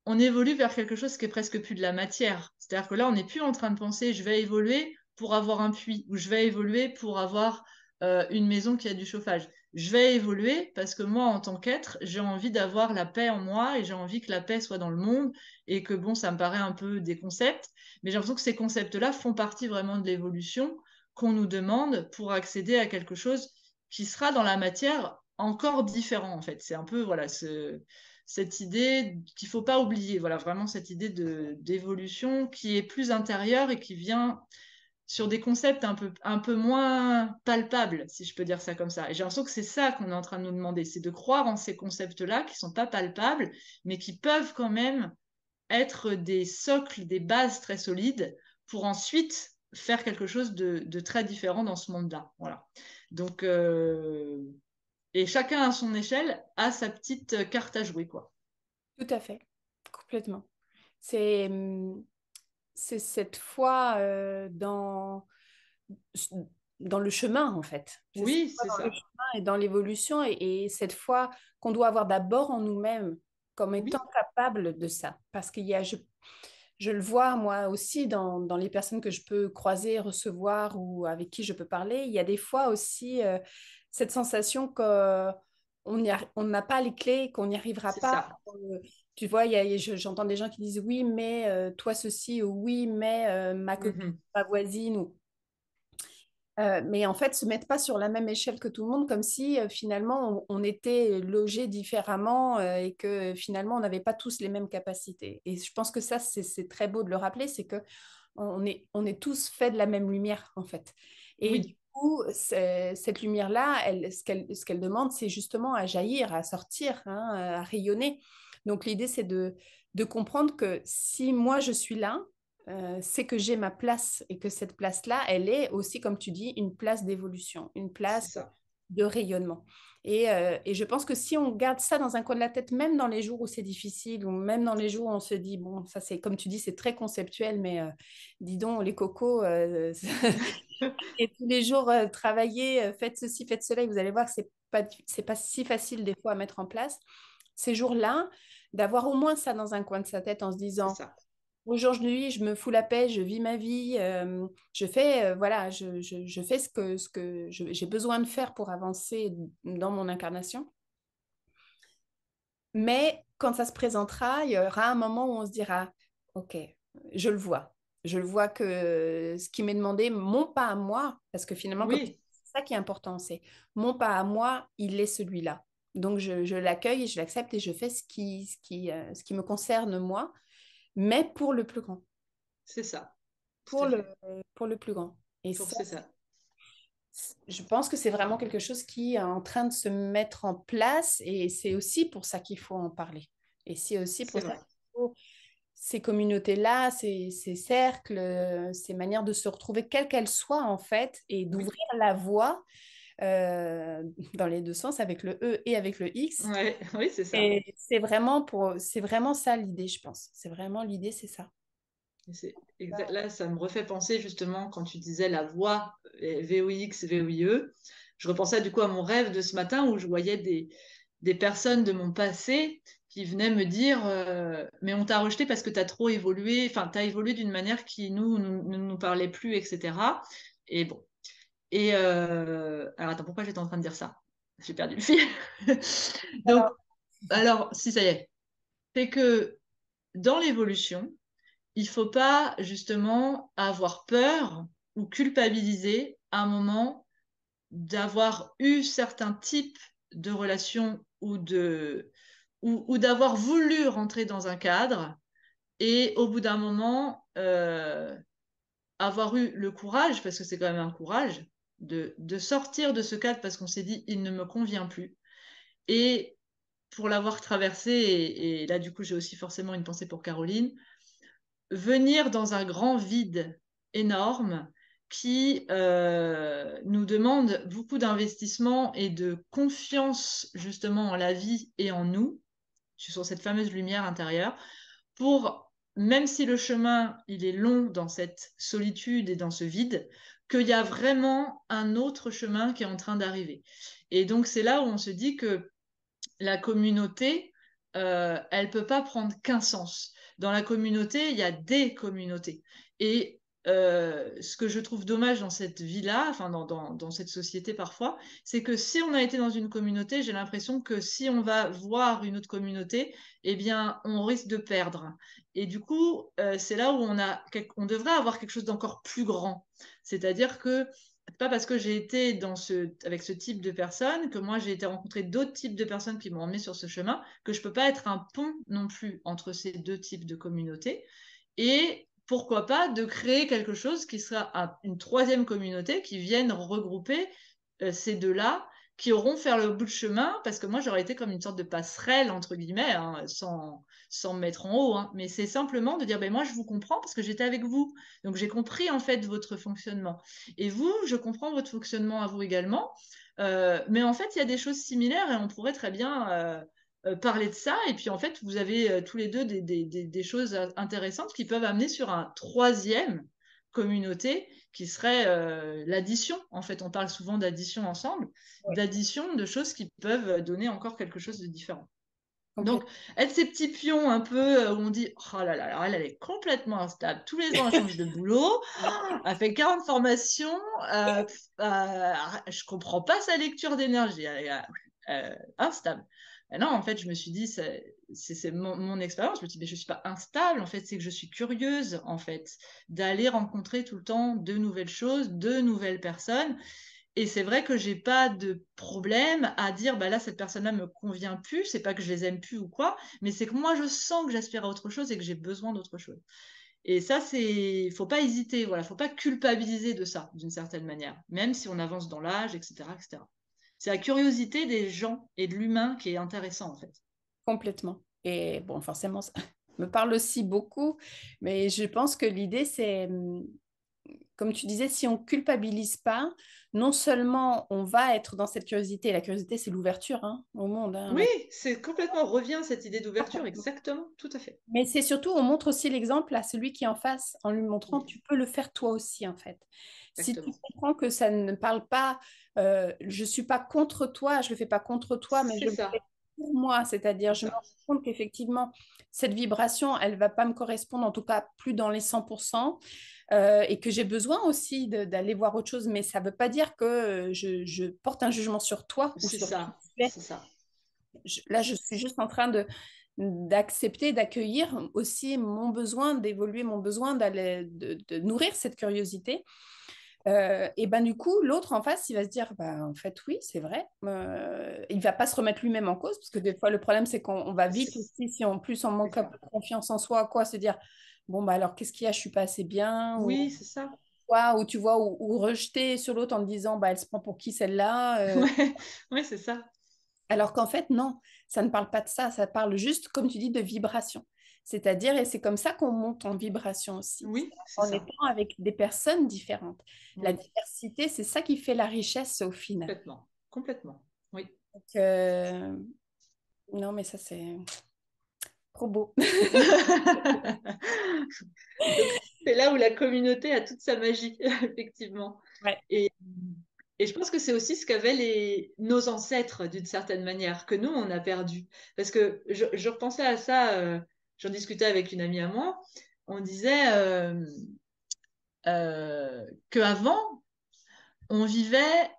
on évolue vers quelque chose qui est presque plus de la matière. C'est-à-dire que là, on n'est plus en train de penser je vais évoluer pour avoir un puits ou je vais évoluer pour avoir une maison qui a du chauffage. Je vais évoluer parce que moi, en tant qu'être, j'ai envie d'avoir la paix en moi et j'ai envie que la paix soit dans le monde et que bon, ça me paraît un peu des concepts, mais j'ai l'impression que ces concepts-là font partie vraiment de l'évolution qu'on nous demande pour accéder à quelque chose qui sera dans la matière encore différent en fait. C'est un peu voilà cette idée qu'il faut pas oublier, voilà, vraiment cette idée d'évolution qui est plus intérieure et qui vient sur des concepts un peu moins palpables, si je peux dire ça comme ça. Et j'ai l'impression que c'est ça qu'on est en train de nous demander, c'est de croire en ces concepts-là qui sont pas palpables, mais qui peuvent quand même être des socles, des bases très solides pour ensuite faire quelque chose de très différent dans ce monde-là. Voilà. Donc, et chacun à son échelle a sa petite carte à jouer, quoi. Tout à fait, complètement. C'est c'est cette foi dans le chemin, en fait. C'est cette Oui, foi c'est dans le ça. chemin et dans l'évolution et cette foi qu'on doit avoir d'abord en nous-mêmes comme étant Oui, capable de ça. Parce qu'il y a, je le vois moi aussi dans les personnes que je peux croiser, recevoir ou avec qui je peux parler, il y a des fois aussi cette sensation que on n'a pas les clés, qu'on n'y arrivera c'est pas. ça. Tu vois, j'entends des gens qui disent oui, mais toi ceci, ou oui, mais ma copine, Mhm. ma voisine, ou mais en fait, se mettre pas sur la même échelle que tout le monde, comme si finalement on était logés différemment et que finalement on n'avait pas tous les mêmes capacités. Et je pense que ça, c'est très beau de le rappeler, c'est que on est tous faits de la même lumière en fait. Et du Oui, coup, cette lumière-là, ce qu'elle demande, c'est justement à jaillir, à sortir, hein, à rayonner. Donc l'idée, c'est de comprendre que si moi je suis là, c'est que j'ai ma place et que cette place-là, elle est aussi, comme tu dis, une place d'évolution, une c'est place ça. de rayonnement. Et je pense que si on garde ça dans un coin de la tête, même dans les jours où c'est difficile, ou même dans les jours où on se dit, bon, ça c'est, comme tu dis, c'est très conceptuel, mais dis donc, les cocos, et tous les jours, travailler, faites ceci, faites cela, et vous allez voir que c'est pas si facile des fois à mettre en place. Ces jours-là, d'avoir au moins ça dans un coin de sa tête en se C'est disant, ça. aujourd'hui, je me fous la paix, je vis ma vie, je fais, voilà, je fais ce que j'ai besoin de faire pour avancer dans mon incarnation. Mais quand ça se présentera, il y aura un moment où on se dira, OK, je le vois. Je le vois que ce qui m'est demandé, mon pas à moi, parce que finalement, comme Oui, c'est ça qui est important, c'est mon pas à moi, il est celui-là. Donc, je l'accueille et je l'accepte et je fais ce qui me concerne moi, mais pour le plus grand. c'est ça. Tout pour à le, fait. pour le plus grand. Et Pour ça, c'est ça. je pense que c'est vraiment quelque chose qui est en train de se mettre en place et c'est aussi pour ça qu'il faut en parler. Et c'est aussi C'est pour ça vrai. qu'il faut ces communautés-là, ces cercles, ces manières de se retrouver, quelles qu'elles soient en fait, et Oui. d'ouvrir la voie dans les deux sens, avec le E et avec le X. Ouais, oui, c'est ça. Et c'est vraiment ça l'idée, je pense. C'est vraiment l'idée, c'est ça. Et là, ça me refait penser justement quand tu disais la voix VOX, VOIE. Je repensais du coup à mon rêve de ce matin où je voyais des personnes de mon passé qui venaient me dire mais on t'a rejeté parce que tu as trop évolué, enfin, tu as évolué d'une manière qui ne nous parlait plus, etc. Et bon. Et alors attends, pourquoi j'étais en train de dire ça? J'ai perdu le fil. Donc, Alors, alors, si ça y est, c'est que dans l'évolution, il faut pas justement avoir peur ou culpabiliser à un moment d'avoir eu certains types de relation ou d'avoir voulu rentrer dans un cadre et au bout d'un moment, avoir eu le courage, parce que c'est quand même un courage, de sortir de ce cadre parce qu'on s'est dit, il ne me convient plus. Et pour l'avoir traversé, et là du coup j'ai aussi forcément une pensée pour Caroline, venir dans un grand vide énorme qui nous demande beaucoup d'investissement et de confiance justement en la vie et en nous, sur cette fameuse lumière intérieure, pour, même si le chemin il est long dans cette solitude et dans ce vide, qu'il y a vraiment un autre chemin qui est en train d'arriver. Et donc c'est là où on se dit que la communauté, elle peut pas prendre qu'un sens. Dans la communauté, il y a des communautés. Et ce que je trouve dommage dans cette vie-là, enfin dans cette société parfois, c'est que si on a été dans une communauté, j'ai l'impression que si on va voir une autre communauté, eh bien, on risque de perdre. Et du coup, c'est là où on devrait avoir quelque chose d'encore plus grand. C'est-à-dire que c'est pas parce que j'ai été avec ce type de personnes que moi j'ai été rencontrer d'autres types de personnes qui m'ont emmené sur ce chemin, que je peux pas être un pont non plus entre ces deux types de communautés. Et pourquoi pas de créer quelque chose qui sera une troisième communauté qui vienne regrouper ces deux-là, qui auront fait le bout de chemin, parce que moi j'aurais été comme une sorte de passerelle, entre guillemets, hein, sans me mettre en haut, hein. Mais c'est simplement de dire, ben moi je vous comprends parce que j'étais avec vous. Donc j'ai compris en fait votre fonctionnement. Et vous, je comprends votre fonctionnement à vous également. Mais en fait, il y a des choses similaires et on pourrait très bien parler de ça. Et puis en fait, vous avez tous les deux des choses intéressantes qui peuvent amener sur un troisième communauté qui serait l'addition. En fait, on parle souvent d'addition ensemble, Ouais, d'addition de choses qui peuvent donner encore quelque chose de différent. Donc, complètement. être ces petits pions un peu où on dit, oh là là, elle est complètement instable. Tous les ans, elle change de boulot. Elle fait 40 formations. Je comprends pas sa lecture d'énergie. Elle est instable. Et non, en fait, je me suis dit, c'est mon expérience. Je me suis dit, mais je suis pas instable. En fait, c'est que je suis curieuse, en fait, d'aller rencontrer tout le temps de nouvelles choses, de nouvelles personnes. Et c'est vrai que j'ai pas de problème à dire, bah là, cette personne-là me convient plus. C'est pas que je les aime plus ou quoi, mais c'est que moi, je sens que j'aspire à autre chose et que j'ai besoin d'autre chose. Et ça, faut pas hésiter, voilà, faut pas culpabiliser de ça, d'une certaine manière, même si on avance dans l'âge, etc., etc. C'est la curiosité des gens et de l'humain qui est intéressant, en fait. Complètement. Et bon, forcément, ça me parle aussi beaucoup, mais je pense que l'idée, c'est, comme tu disais, si on culpabilise pas, non seulement on va être dans cette curiosité, la curiosité, c'est l'ouverture hein, au monde, hein, Oui, c'est complètement, on revient à cette idée d'ouverture, exactement, tout à fait. mais c'est surtout, on montre aussi l'exemple à celui qui est en face en lui montrant, Oui, tu peux le faire toi aussi, en fait. Si tu exactement. comprends que ça ne parle pas, je ne suis pas contre toi, je ne le fais pas contre toi, mais C'est je le fais ça, pour moi, c'est-à-dire c'est je me ça. rends compte qu'effectivement, cette vibration, elle ne va pas me correspondre, en tout cas plus dans les 100%, et que j'ai besoin aussi d'aller voir autre chose, mais ça ne veut pas dire que je porte un jugement sur toi ou C'est sur qui ça, tu es. c'est ça. Là, je suis juste en train d'accepter, d'accueillir aussi mon besoin d'évoluer, mon besoin de nourrir cette curiosité. Et ben du coup, l'autre en face, il va se dire, bah, en fait, oui, c'est vrai. Il va pas se remettre lui-même en cause, parce que des fois, le problème, c'est qu'on va vite aussi, si en plus on C'est manque un ça. peu de confiance en soi, quoi, se dire, bon, bah alors, qu'est-ce qu'il y a, je suis pas assez bien, Oui, c'est ça. ou tu vois, ou rejeter sur l'autre en te disant, bah, elle se prend pour qui celle-là, Ouais, ouais, c'est ça. alors qu'en fait, non, ça ne parle pas de ça, ça parle juste, comme tu dis, de vibration. C'est-à-dire, et c'est comme ça qu'on monte en vibration aussi, Oui, c'est en ça. étant avec des personnes différentes. La Oui, diversité, c'est ça qui fait la richesse au final. complètement. Complètement. Oui. Donc, non, mais ça, c'est trop beau. Donc, c'est là où la communauté a toute sa magie, effectivement. Ouais, Et, et je pense que c'est aussi ce qu'avaient nos ancêtres, d'une certaine manière, que nous, on a perdu. Parce que je repensais à ça, j'en discutais avec une amie à moi, on disait qu'avant, on vivait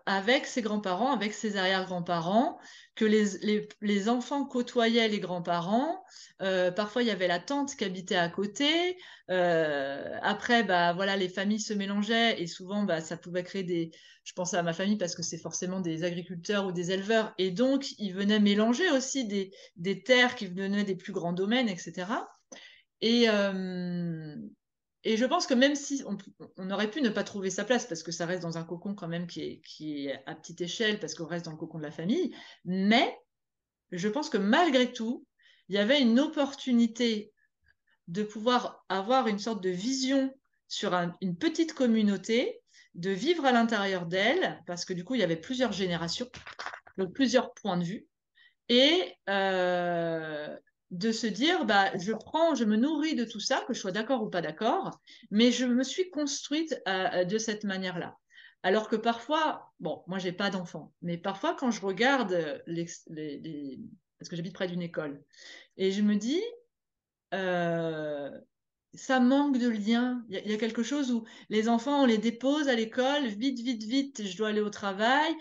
avec ses grands-parents, avec ses arrière-grands-parents, que les enfants côtoyaient les grands-parents. Parfois, il y avait la tante qui habitait à côté. Après, bah, voilà, les familles se mélangeaient et souvent, bah, ça pouvait créer des... Je pense à ma famille parce que c'est forcément des agriculteurs ou des éleveurs. Et donc, ils venaient mélanger aussi des terres qui venaient des plus grands domaines, etc. Et, et je pense que même si on aurait pu ne pas trouver sa place, parce que ça reste dans un cocon quand même qui est à petite échelle, parce qu'on reste dans le cocon de la famille, mais je pense que malgré tout, il y avait une opportunité de pouvoir avoir une sorte de vision sur une petite communauté, de vivre à l'intérieur d'elle, parce que du coup, il y avait plusieurs générations, donc plusieurs points de vue, et de se dire, bah, je me nourris de tout ça, que je sois d'accord ou pas d'accord, mais je me suis construite de cette manière-là. Alors que parfois, bon, moi j'ai pas d'enfants, mais parfois quand je regarde parce que j'habite près d'une école, et je me dis, euh, ça manque de lien. Il y a quelque chose où les enfants, on les dépose à l'école, vite, vite, vite, je dois aller au travail.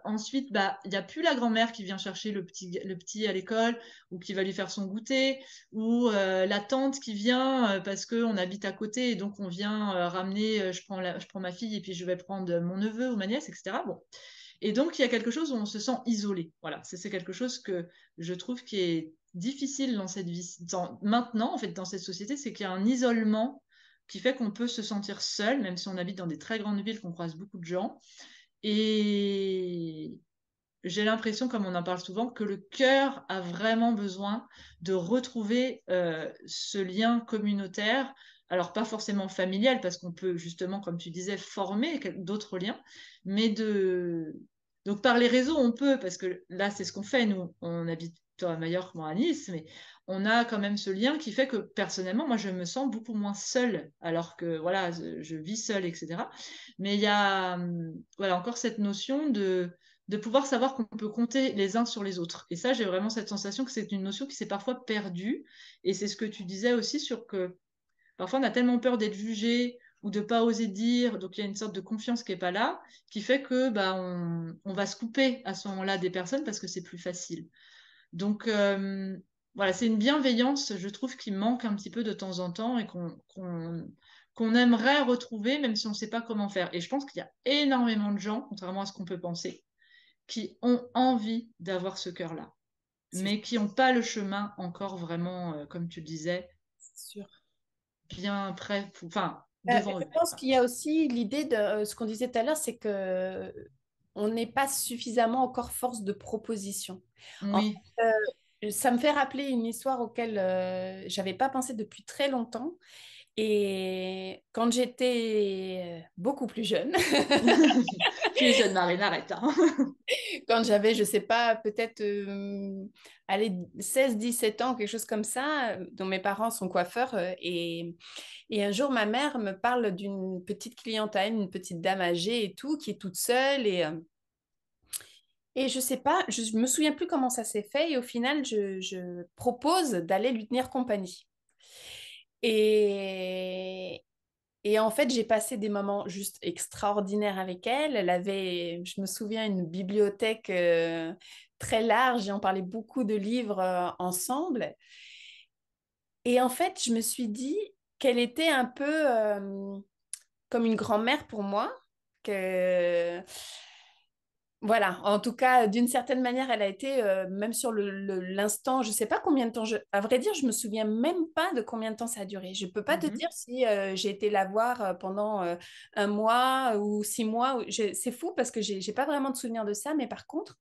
Ensuite, bah, il n'y a plus la grand-mère qui vient chercher le petit à l'école ou qui va lui faire son goûter, ou la tante qui vient parce qu'on habite à côté et donc on vient ramener, je prends ma fille et puis je vais prendre mon neveu ou ma nièce, etc. Bon. Et donc, il y a quelque chose où on se sent isolé. Voilà, c'est quelque chose que je trouve qui est difficile dans cette vie, maintenant, en fait, dans cette société, c'est qu'il y a un isolement qui fait qu'on peut se sentir seul, même si on habite dans des très grandes villes, qu'on croise beaucoup de gens. Et j'ai l'impression, comme on en parle souvent, que le cœur a vraiment besoin de retrouver ce lien communautaire. Alors, pas forcément familial, parce qu'on peut justement, comme tu disais, former d'autres liens, mais de... Donc, par les réseaux, on peut, parce que là, c'est ce qu'on fait. Nous, on habite toi à Majorque, moi à Nice, mais on a quand même ce lien qui fait que, personnellement, moi, je me sens beaucoup moins seule, alors que, voilà, je vis seule, etc. Mais il y a, voilà, encore cette notion de pouvoir savoir qu'on peut compter les uns sur les autres. Et ça, j'ai vraiment cette sensation que c'est une notion qui s'est parfois perdue. Et c'est ce que tu disais aussi sur que parfois on a tellement peur d'être jugé ou de pas oser dire, donc il y a une sorte de confiance qui est pas là, qui fait que bah on va se couper à ce moment-là des personnes parce que c'est plus facile. Donc voilà, c'est une bienveillance, je trouve, qui manque un petit peu de temps en temps et qu'on aimerait retrouver, même si on ne sait pas comment faire. Et je pense qu'il y a énormément de gens, contrairement à ce qu'on peut penser, qui ont envie d'avoir ce cœur-là, C'est mais qui n'ont pas le chemin encore vraiment, comme tu le disais, sûr. bien prêt, enfin, devant Je eux. pense qu'il y a aussi l'idée de ce qu'on disait tout à l'heure, c'est que on n'est pas suffisamment encore force de proposition. En Oui. fait, ça me fait rappeler une histoire auquel j'avais pas pensé depuis très longtemps. Et quand j'étais beaucoup plus jeune, Tu es jeune, Marine, arrête, hein. quand j'avais, je sais pas, peut-être allez, 16, 17 ans, quelque chose comme ça, dont mes parents sont coiffeurs. Et un jour, ma mère me parle d'une petite cliente à elle, une petite dame âgée et tout, qui est toute seule. Et je sais pas, je me souviens plus comment ça s'est fait. Et au final, je propose d'aller lui tenir compagnie. Et, et en fait, j'ai passé des moments juste extraordinaires avec elle. Elle avait, je me souviens, une bibliothèque très large et on parlait beaucoup de livres ensemble. Et en fait, je me suis dit qu'elle était un peu comme une grand-mère pour moi. Que voilà, en tout cas, d'une certaine manière, elle a été, même sur l'instant, je ne sais pas combien de temps, à vrai dire, je me souviens même pas de combien de temps ça a duré. Je ne peux pas te Mhm. dire si j'ai été la voir pendant un mois ou 6 mois. C'est fou parce que j'ai pas vraiment de souvenir de ça, mais par contre,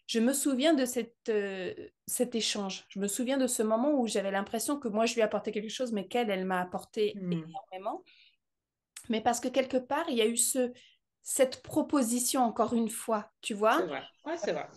je me souviens de cet échange. Je me souviens de ce moment où j'avais l'impression que moi, je lui apportais quelque chose, mais qu'elle, elle m'a apporté Hmm. énormément. Mais parce que quelque part, il y a eu cette proposition, encore une fois, tu C'est vois. vrai. Ouais, c'est vrai.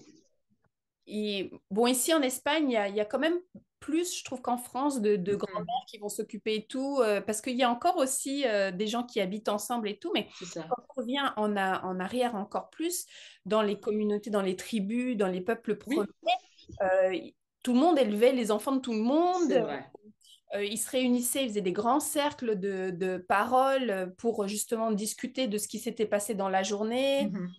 Et, bon, ici en Espagne, il y a quand même plus, je trouve, qu'en France, de Mhm. grands-mères qui vont s'occuper et tout, parce qu'il y a encore aussi des gens qui habitent ensemble et tout, mais C'est ça. quand on revient en arrière encore plus, dans les communautés, dans les tribus, dans les peuples premiers, Oui, euh, tout le monde élevait les enfants de tout le c'est monde. vrai. Ils se réunissaient, ils faisaient des grands cercles de paroles pour justement discuter de ce qui s'était passé dans la journée. Mhm.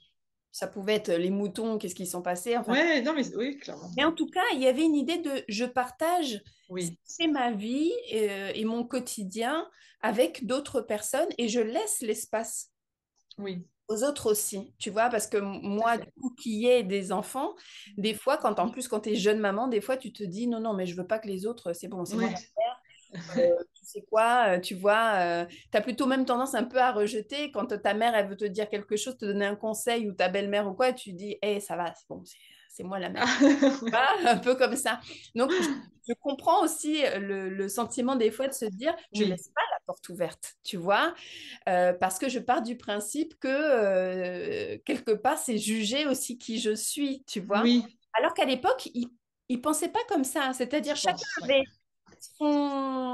Ça pouvait être les moutons, qu'est-ce qui sont passés, enfin. Ouais, non, mais oui, clairement. Mais en tout cas, il y avait une idée de je partage ce Oui, qui fait ma vie et mon quotidien avec d'autres personnes et je laisse l'espace oui, aux autres aussi, tu vois, parce que tout à moi, du fait. coup, qui ai des enfants, des fois, quand en plus, quand tu es jeune maman, des fois, tu te dis, non, non, mais je veux pas que les autres, c'est bon, c'est moi Oui, la mère, tu sais quoi, tu vois, tu as plutôt même tendance un peu à rejeter quand ta mère, elle veut te dire quelque chose, te donner un conseil ou ta belle-mère ou quoi, tu dis, hé, ça va, c'est bon, c'est moi la mère. ouais. Ah, un peu comme ça. Donc, je comprends aussi le sentiment des fois de se dire, je Oui, laisse pas la porte ouverte, tu vois, parce que je pars du principe que quelque part, c'est juger aussi qui je suis, tu vois. oui, Alors qu'à l'époque, ils pensaient pas comme ça. C'est-à-dire, je chacun pense, ouais. avait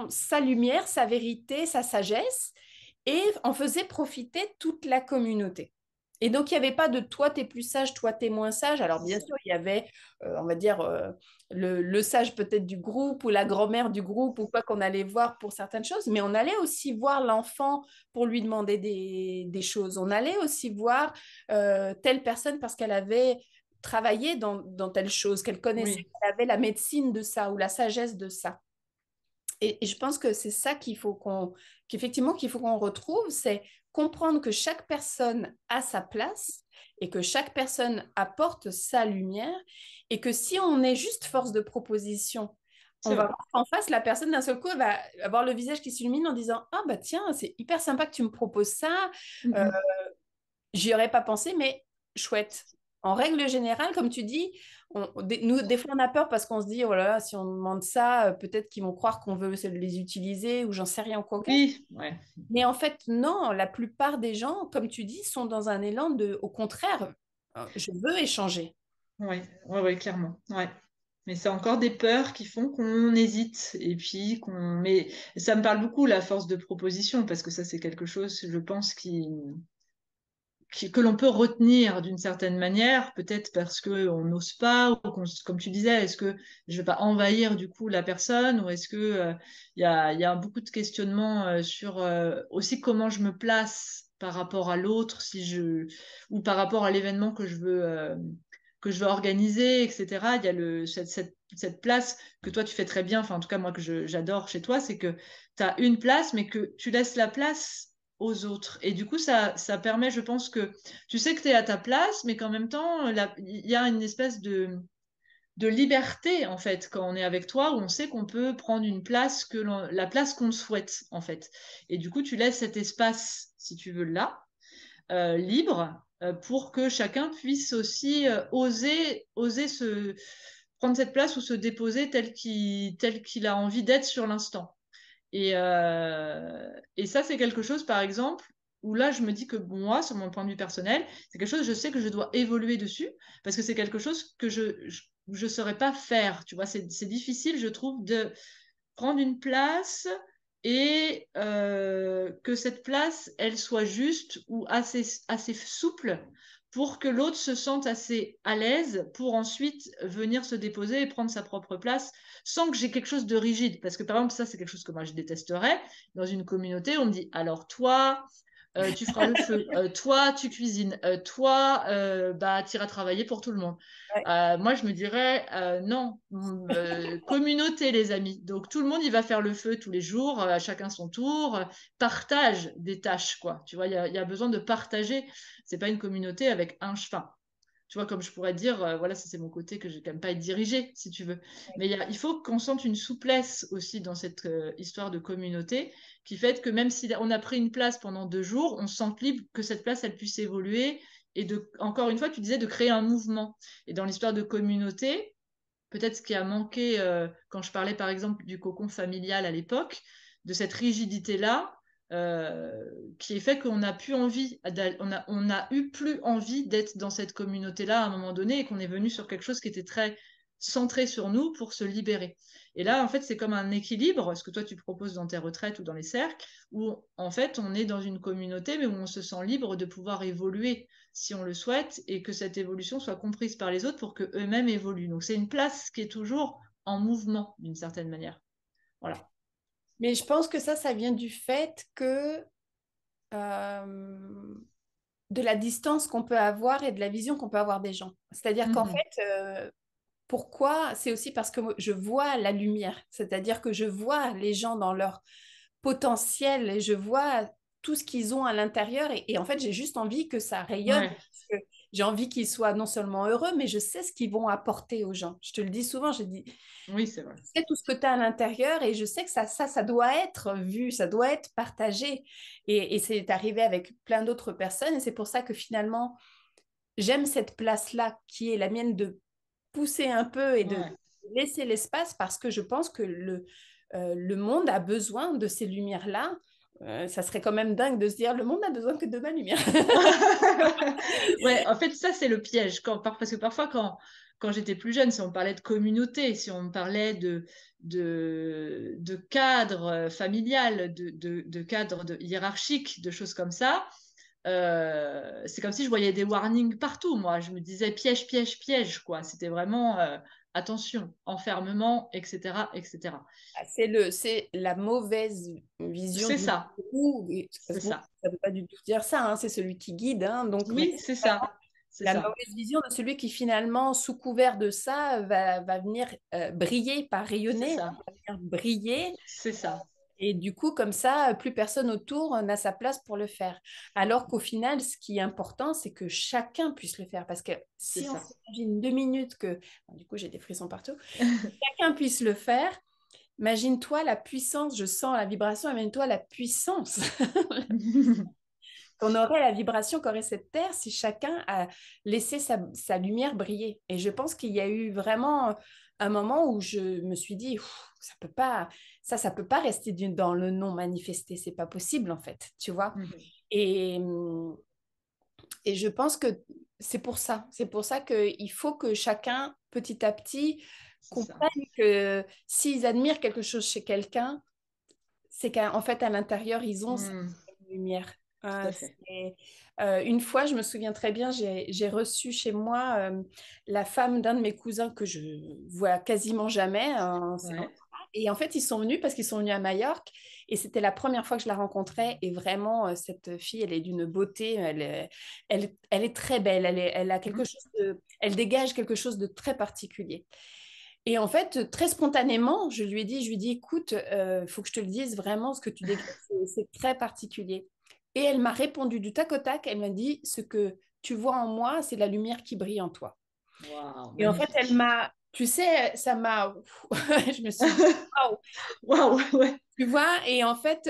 sa lumière, sa vérité, sa sagesse, et en faisait profiter toute la communauté. Et donc, il n'y avait pas de toi, t'es plus sage, toi, t'es moins sage. Alors, C'est bien ça. sûr, il y avait, on va dire, le sage peut-être du groupe ou la grand-mère du groupe ou quoi qu'on allait voir pour certaines choses, mais on allait aussi voir l'enfant pour lui demander des choses. On allait aussi voir telle personne parce qu'elle avait travaillé dans telle chose, qu'elle connaissait, Oui, qu'elle avait la médecine de ça ou la sagesse de ça. Et je pense que c'est ça qu'effectivement qu'il faut qu'on retrouve, c'est comprendre que chaque personne a sa place et que chaque personne apporte sa lumière et que si on est juste force de proposition, on c'est va vrai. voir qu'en face, la personne d'un seul coup elle va avoir le visage qui s'illumine en disant «Ah bah tiens, c'est hyper sympa que tu me proposes ça, euh, Mhm. j'y aurais pas pensé, mais chouette. En règle générale, comme tu dis, nous, des fois, on a peur parce qu'on se dit, oh là là, si on demande ça, peut-être qu'ils vont croire qu'on veut les utiliser ou j'en sais rien quoi que. Oui, ouais. Mais en fait, non, la plupart des gens, comme tu dis, sont dans un élan de, au contraire, je veux échanger. Ouais, ouais, ouais, clairement. Ouais. Mais c'est encore des peurs qui font qu'on hésite et puis qu'on. Mais ça me parle beaucoup la force de proposition parce que ça c'est quelque chose, je pense, que l'on peut retenir d'une certaine manière, peut-être parce que on n'ose pas ou comme tu disais, est-ce que je vais pas envahir du coup la personne ou est-ce que il y a beaucoup de questionnements sur aussi comment je me place par rapport à l'autre si je ou par rapport à l'événement que je veux organiser, etc. Il y a cette place que toi tu fais très bien, enfin en tout cas moi que j'adore chez toi, c'est que tu as une place, mais que tu laisses la place aux autres. Et du coup, ça permet, je pense que tu sais que tu es à ta place, mais qu'en même temps, il y a une espèce de liberté, en fait, quand on est avec toi, où on sait qu'on peut prendre une place, la place qu'on souhaite, en fait. Et du coup, tu laisses cet espace, si tu veux, là, libre pour que chacun puisse aussi oser prendre cette place ou se déposer tel qu'il a envie d'être sur l'instant. Et ça, c'est quelque chose, par exemple, où là, je me dis que moi, sur mon point de vue personnel, c'est quelque chose, je sais que je dois évoluer dessus, parce que c'est quelque chose que je saurais pas faire. Tu vois, c'est difficile, je trouve, de prendre une place et que cette place, elle soit juste ou assez souple pour que l'autre se sente assez à l'aise pour ensuite venir se déposer et prendre sa propre place sans que j'ai quelque chose de rigide. Parce que par exemple, ça, c'est quelque chose que moi, je détesterais. Dans une communauté, on me dit, alors toi, tu feras le feu, toi, tu cuisines, toi, bah, tu iras travailler pour tout le monde. Ouais. Moi, je me dirais, non, communauté, les amis. Donc, tout le monde, il va faire le feu tous les jours, chacun son tour, partage des tâches, quoi. Tu vois, il y a besoin de partager. C'est pas une communauté avec un chemin. Tu vois, comme je pourrais dire, voilà, ça c'est mon côté que je n'aime pas être dirigé, si tu veux. Mais il faut qu'on sente une souplesse aussi dans cette histoire de communauté, qui fait que même si on a pris une place pendant 2 jours, on se sente libre que cette place, elle puisse évoluer et encore une fois, tu disais de créer un mouvement. Et dans l'histoire de communauté, peut-être ce qui a manqué quand je parlais par exemple du cocon familial à l'époque, de cette rigidité-là, qui est fait qu'on a plus envie, on a eu plus envie d'être dans cette communauté-là à un moment donné et qu'on est venu sur quelque chose qui était très centré sur nous pour se libérer. Et là, en fait, c'est comme un équilibre, ce que toi tu proposes dans tes retraites ou dans les cercles, où en fait on est dans une communauté, mais où on se sent libre de pouvoir évoluer si on le souhaite, et que cette évolution soit comprise par les autres pour qu'eux-mêmes évoluent. Donc c'est une place qui est toujours en mouvement d'une certaine manière. Voilà. Mais je pense que ça vient du fait que euh, de la distance qu'on peut avoir et de la vision qu'on peut avoir des gens. C'est-à-dire qu'en Mhm. fait, pourquoi? C'est aussi parce que je vois la lumière, c'est-à-dire que je vois les gens dans leur potentiel et je vois tout ce qu'ils ont à l'intérieur et en fait, j'ai juste envie que ça rayonne. Ouais, Parce que j'ai envie qu'ils soient non seulement heureux, mais je sais ce qu'ils vont apporter aux gens. Je te le dis souvent, je dis, oui, c'est vrai. je sais tout ce que tu as à l'intérieur et je sais que ça doit être vu, ça doit être partagé. Et c'est arrivé avec plein d'autres personnes et c'est pour ça que finalement, j'aime cette place-là qui est la mienne de pousser un peu et de Ouais. laisser l'espace parce que je pense que le monde a besoin de ces lumières-là. Ça serait quand même dingue de se dire le monde n'a besoin que de ma lumière. Ouais, en fait, ça, c'est le piège. Parce que parfois, quand j'étais plus jeune, si on parlait de communauté, si on parlait de cadre familial, de cadre hiérarchique, de choses comme ça, c'est comme si je voyais des warnings partout, moi. Je me disais piège, piège, piège, quoi. C'était vraiment attention, enfermement, etc., etc. C'est la mauvaise vision C'est du ça, gourou. c'est Bon, ça. ça ne veut pas du tout dire ça, hein, c'est celui qui guide. Hein, donc, mais Oui, c'est ça, c'est la ça, mauvaise vision de celui qui finalement, sous couvert de ça, va venir briller, pas c'est rayonner, ça, va venir briller. c'est ça, Et du coup, comme ça, plus personne autour n'a sa place pour le faire. Alors qu'au final, ce qui est important, c'est que chacun puisse le faire. Parce que c'est si on ça. s'imagine 2 minutes que, bon, du coup, j'ai des frissons partout, chacun puisse le faire, imagine-toi la puissance, je sens la vibration, imagine-toi la puissance qu'on aurait, la vibration qu'aurait cette terre si chacun a laissé sa lumière briller. Et je pense qu'il y a eu vraiment un moment où je me suis dit, ça peut pas, ça peut pas rester dans le non manifesté, c'est pas possible en fait, tu vois. Et, et je pense que c'est pour ça qu'il faut que chacun, petit à petit, C'est ça. comprenne que s'ils admirent quelque chose chez quelqu'un, c'est qu'en fait, à l'intérieur, ils ont cette Hmm, lumière. tout à fait. Une fois, je me souviens très bien, j'ai reçu chez moi la femme d'un de mes cousins que je vois quasiment jamais. Ouais. Et en fait, ils sont venus parce qu'ils sont venus à Majorque. Et c'était la première fois que je la rencontrais. Et vraiment, cette fille, elle est d'une beauté. Elle est très belle. Elle a quelque Mhm. chose elle dégage quelque chose de très particulier. Et en fait, très spontanément, je lui ai dit, écoute, il faut que je te le dise vraiment, ce que tu dégages, c'est très particulier. Et elle m'a répondu du tac au tac, elle m'a dit, ce que tu vois en moi, c'est la lumière qui brille en toi. Waouh, Et en fait, elle magnifique. m'a, tu sais, ça m'a, je me suis dit, waouh, Waouh, ouais. tu vois, et en fait,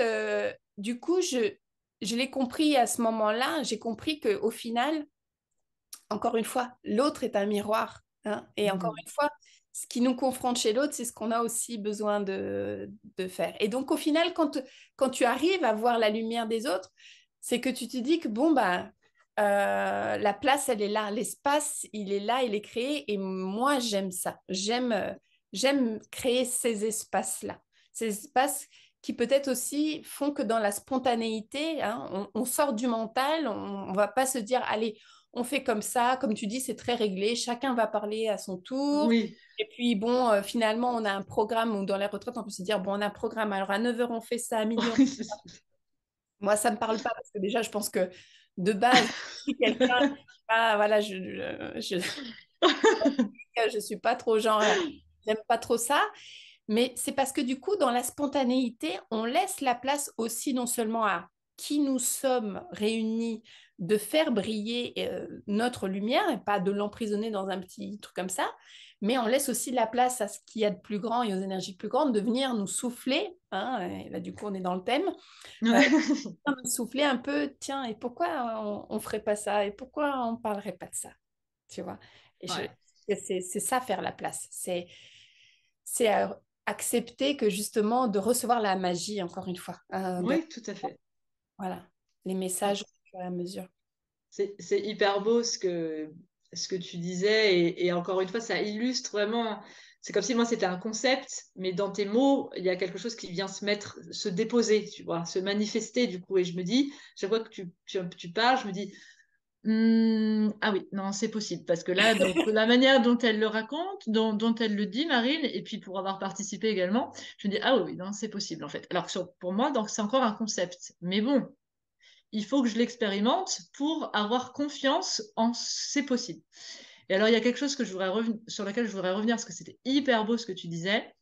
du coup, je l'ai compris à ce moment-là, j'ai compris qu'au final, encore une fois, l'autre est un miroir. Hein, et encore Mhm. une fois, ce qui nous confronte chez l'autre, c'est ce qu'on a aussi besoin de faire. Et donc, au final, quand tu arrives à voir la lumière des autres, c'est que tu te dis que, bon, bah, la place, elle est là, l'espace, il est là, il est créé. Et moi, j'aime ça. J'aime créer ces espaces-là. Ces espaces qui peut-être aussi font que dans la spontanéité, hein, on sort du mental, on ne va pas se dire, allez, on fait comme ça, comme tu dis, c'est très réglé, chacun va parler à son tour. Oui. Et puis, bon, finalement, on a un programme où dans les retraites, on peut se dire, bon, on a un programme, alors à 9 heures, on fait ça, à midi, Oui, c'est ça. moi, ça ne me parle pas parce que déjà, je pense que de base, si quelqu'un, ah, voilà, je suis pas trop genre, j'aime pas trop ça. Mais c'est parce que du coup, dans la spontanéité, on laisse la place aussi non seulement à qui nous sommes réunis de faire briller notre lumière et pas de l'emprisonner dans un petit truc comme ça, mais on laisse aussi la place à ce qu'il y a de plus grand et aux énergies plus grandes de venir nous souffler. Hein, et là, du coup, on est dans le thème. euh, Ouais. nous souffler un peu, tiens, et pourquoi on ferait pas ça? Et pourquoi on parlerait pas de ça? Tu vois? Et Ouais. c'est ça faire la place. C'est accepter que justement de recevoir la magie, encore une fois. Oui, tout à fait. Voilà, les Ouais. messages au fur et à mesure. C'est hyper beau ce que tu disais et encore une fois, ça illustre vraiment. C'est comme si moi c'était un concept, mais dans tes mots, il y a quelque chose qui vient se mettre, se déposer, tu vois, se manifester du coup. Et je me dis, chaque fois que tu parles, je me dis, ah oui, non, c'est possible. Parce que là, donc, la manière dont elle le raconte, dont elle le dit, Marine, et puis pour avoir participé également, je me dis, ah oui, oui, non, c'est possible en fait. Alors que pour moi, donc, c'est encore un concept. Mais bon. il faut que je l'expérimente pour avoir confiance en c'est possible. Et alors, il y a quelque chose que sur lequel je voudrais revenir, parce que c'était hyper beau ce que tu disais,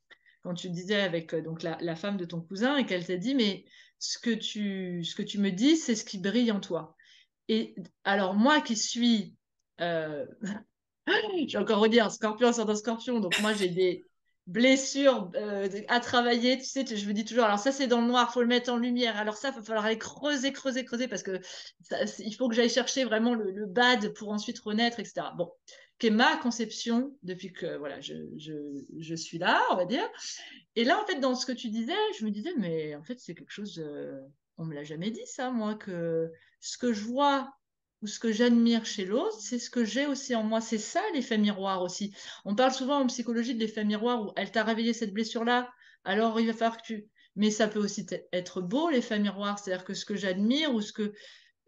quand tu disais avec donc la femme de ton cousin, et qu'elle t'a dit, mais ce que tu me dis, c'est ce qui brille en toi. Et alors, moi qui suis, euh, je vais encore redire, scorpion, ascendant scorpion, donc moi j'ai des blessures à travailler, tu sais, je me dis toujours, alors ça c'est dans le noir, faut le mettre en lumière, alors ça, il va falloir aller creuser, creuser, creuser, parce que il faut que j'aille chercher vraiment le bad pour ensuite renaître, etc. Bon, qui est ma conception depuis que voilà, je suis là, on va dire. Et là, en fait, dans ce que tu disais, je me disais, mais en fait, c'est quelque chose, on me l'a jamais dit ça, moi, que ce que je vois ou ce que j'admire chez l'autre, c'est ce que j'ai aussi en moi. C'est ça, l'effet miroir aussi. On parle souvent en psychologie de l'effet miroir où elle t'a réveillé cette blessure-là, alors il va falloir que tu... Mais ça peut aussi être beau, l'effet miroir. C'est-à-dire que ce que j'admire ou ce que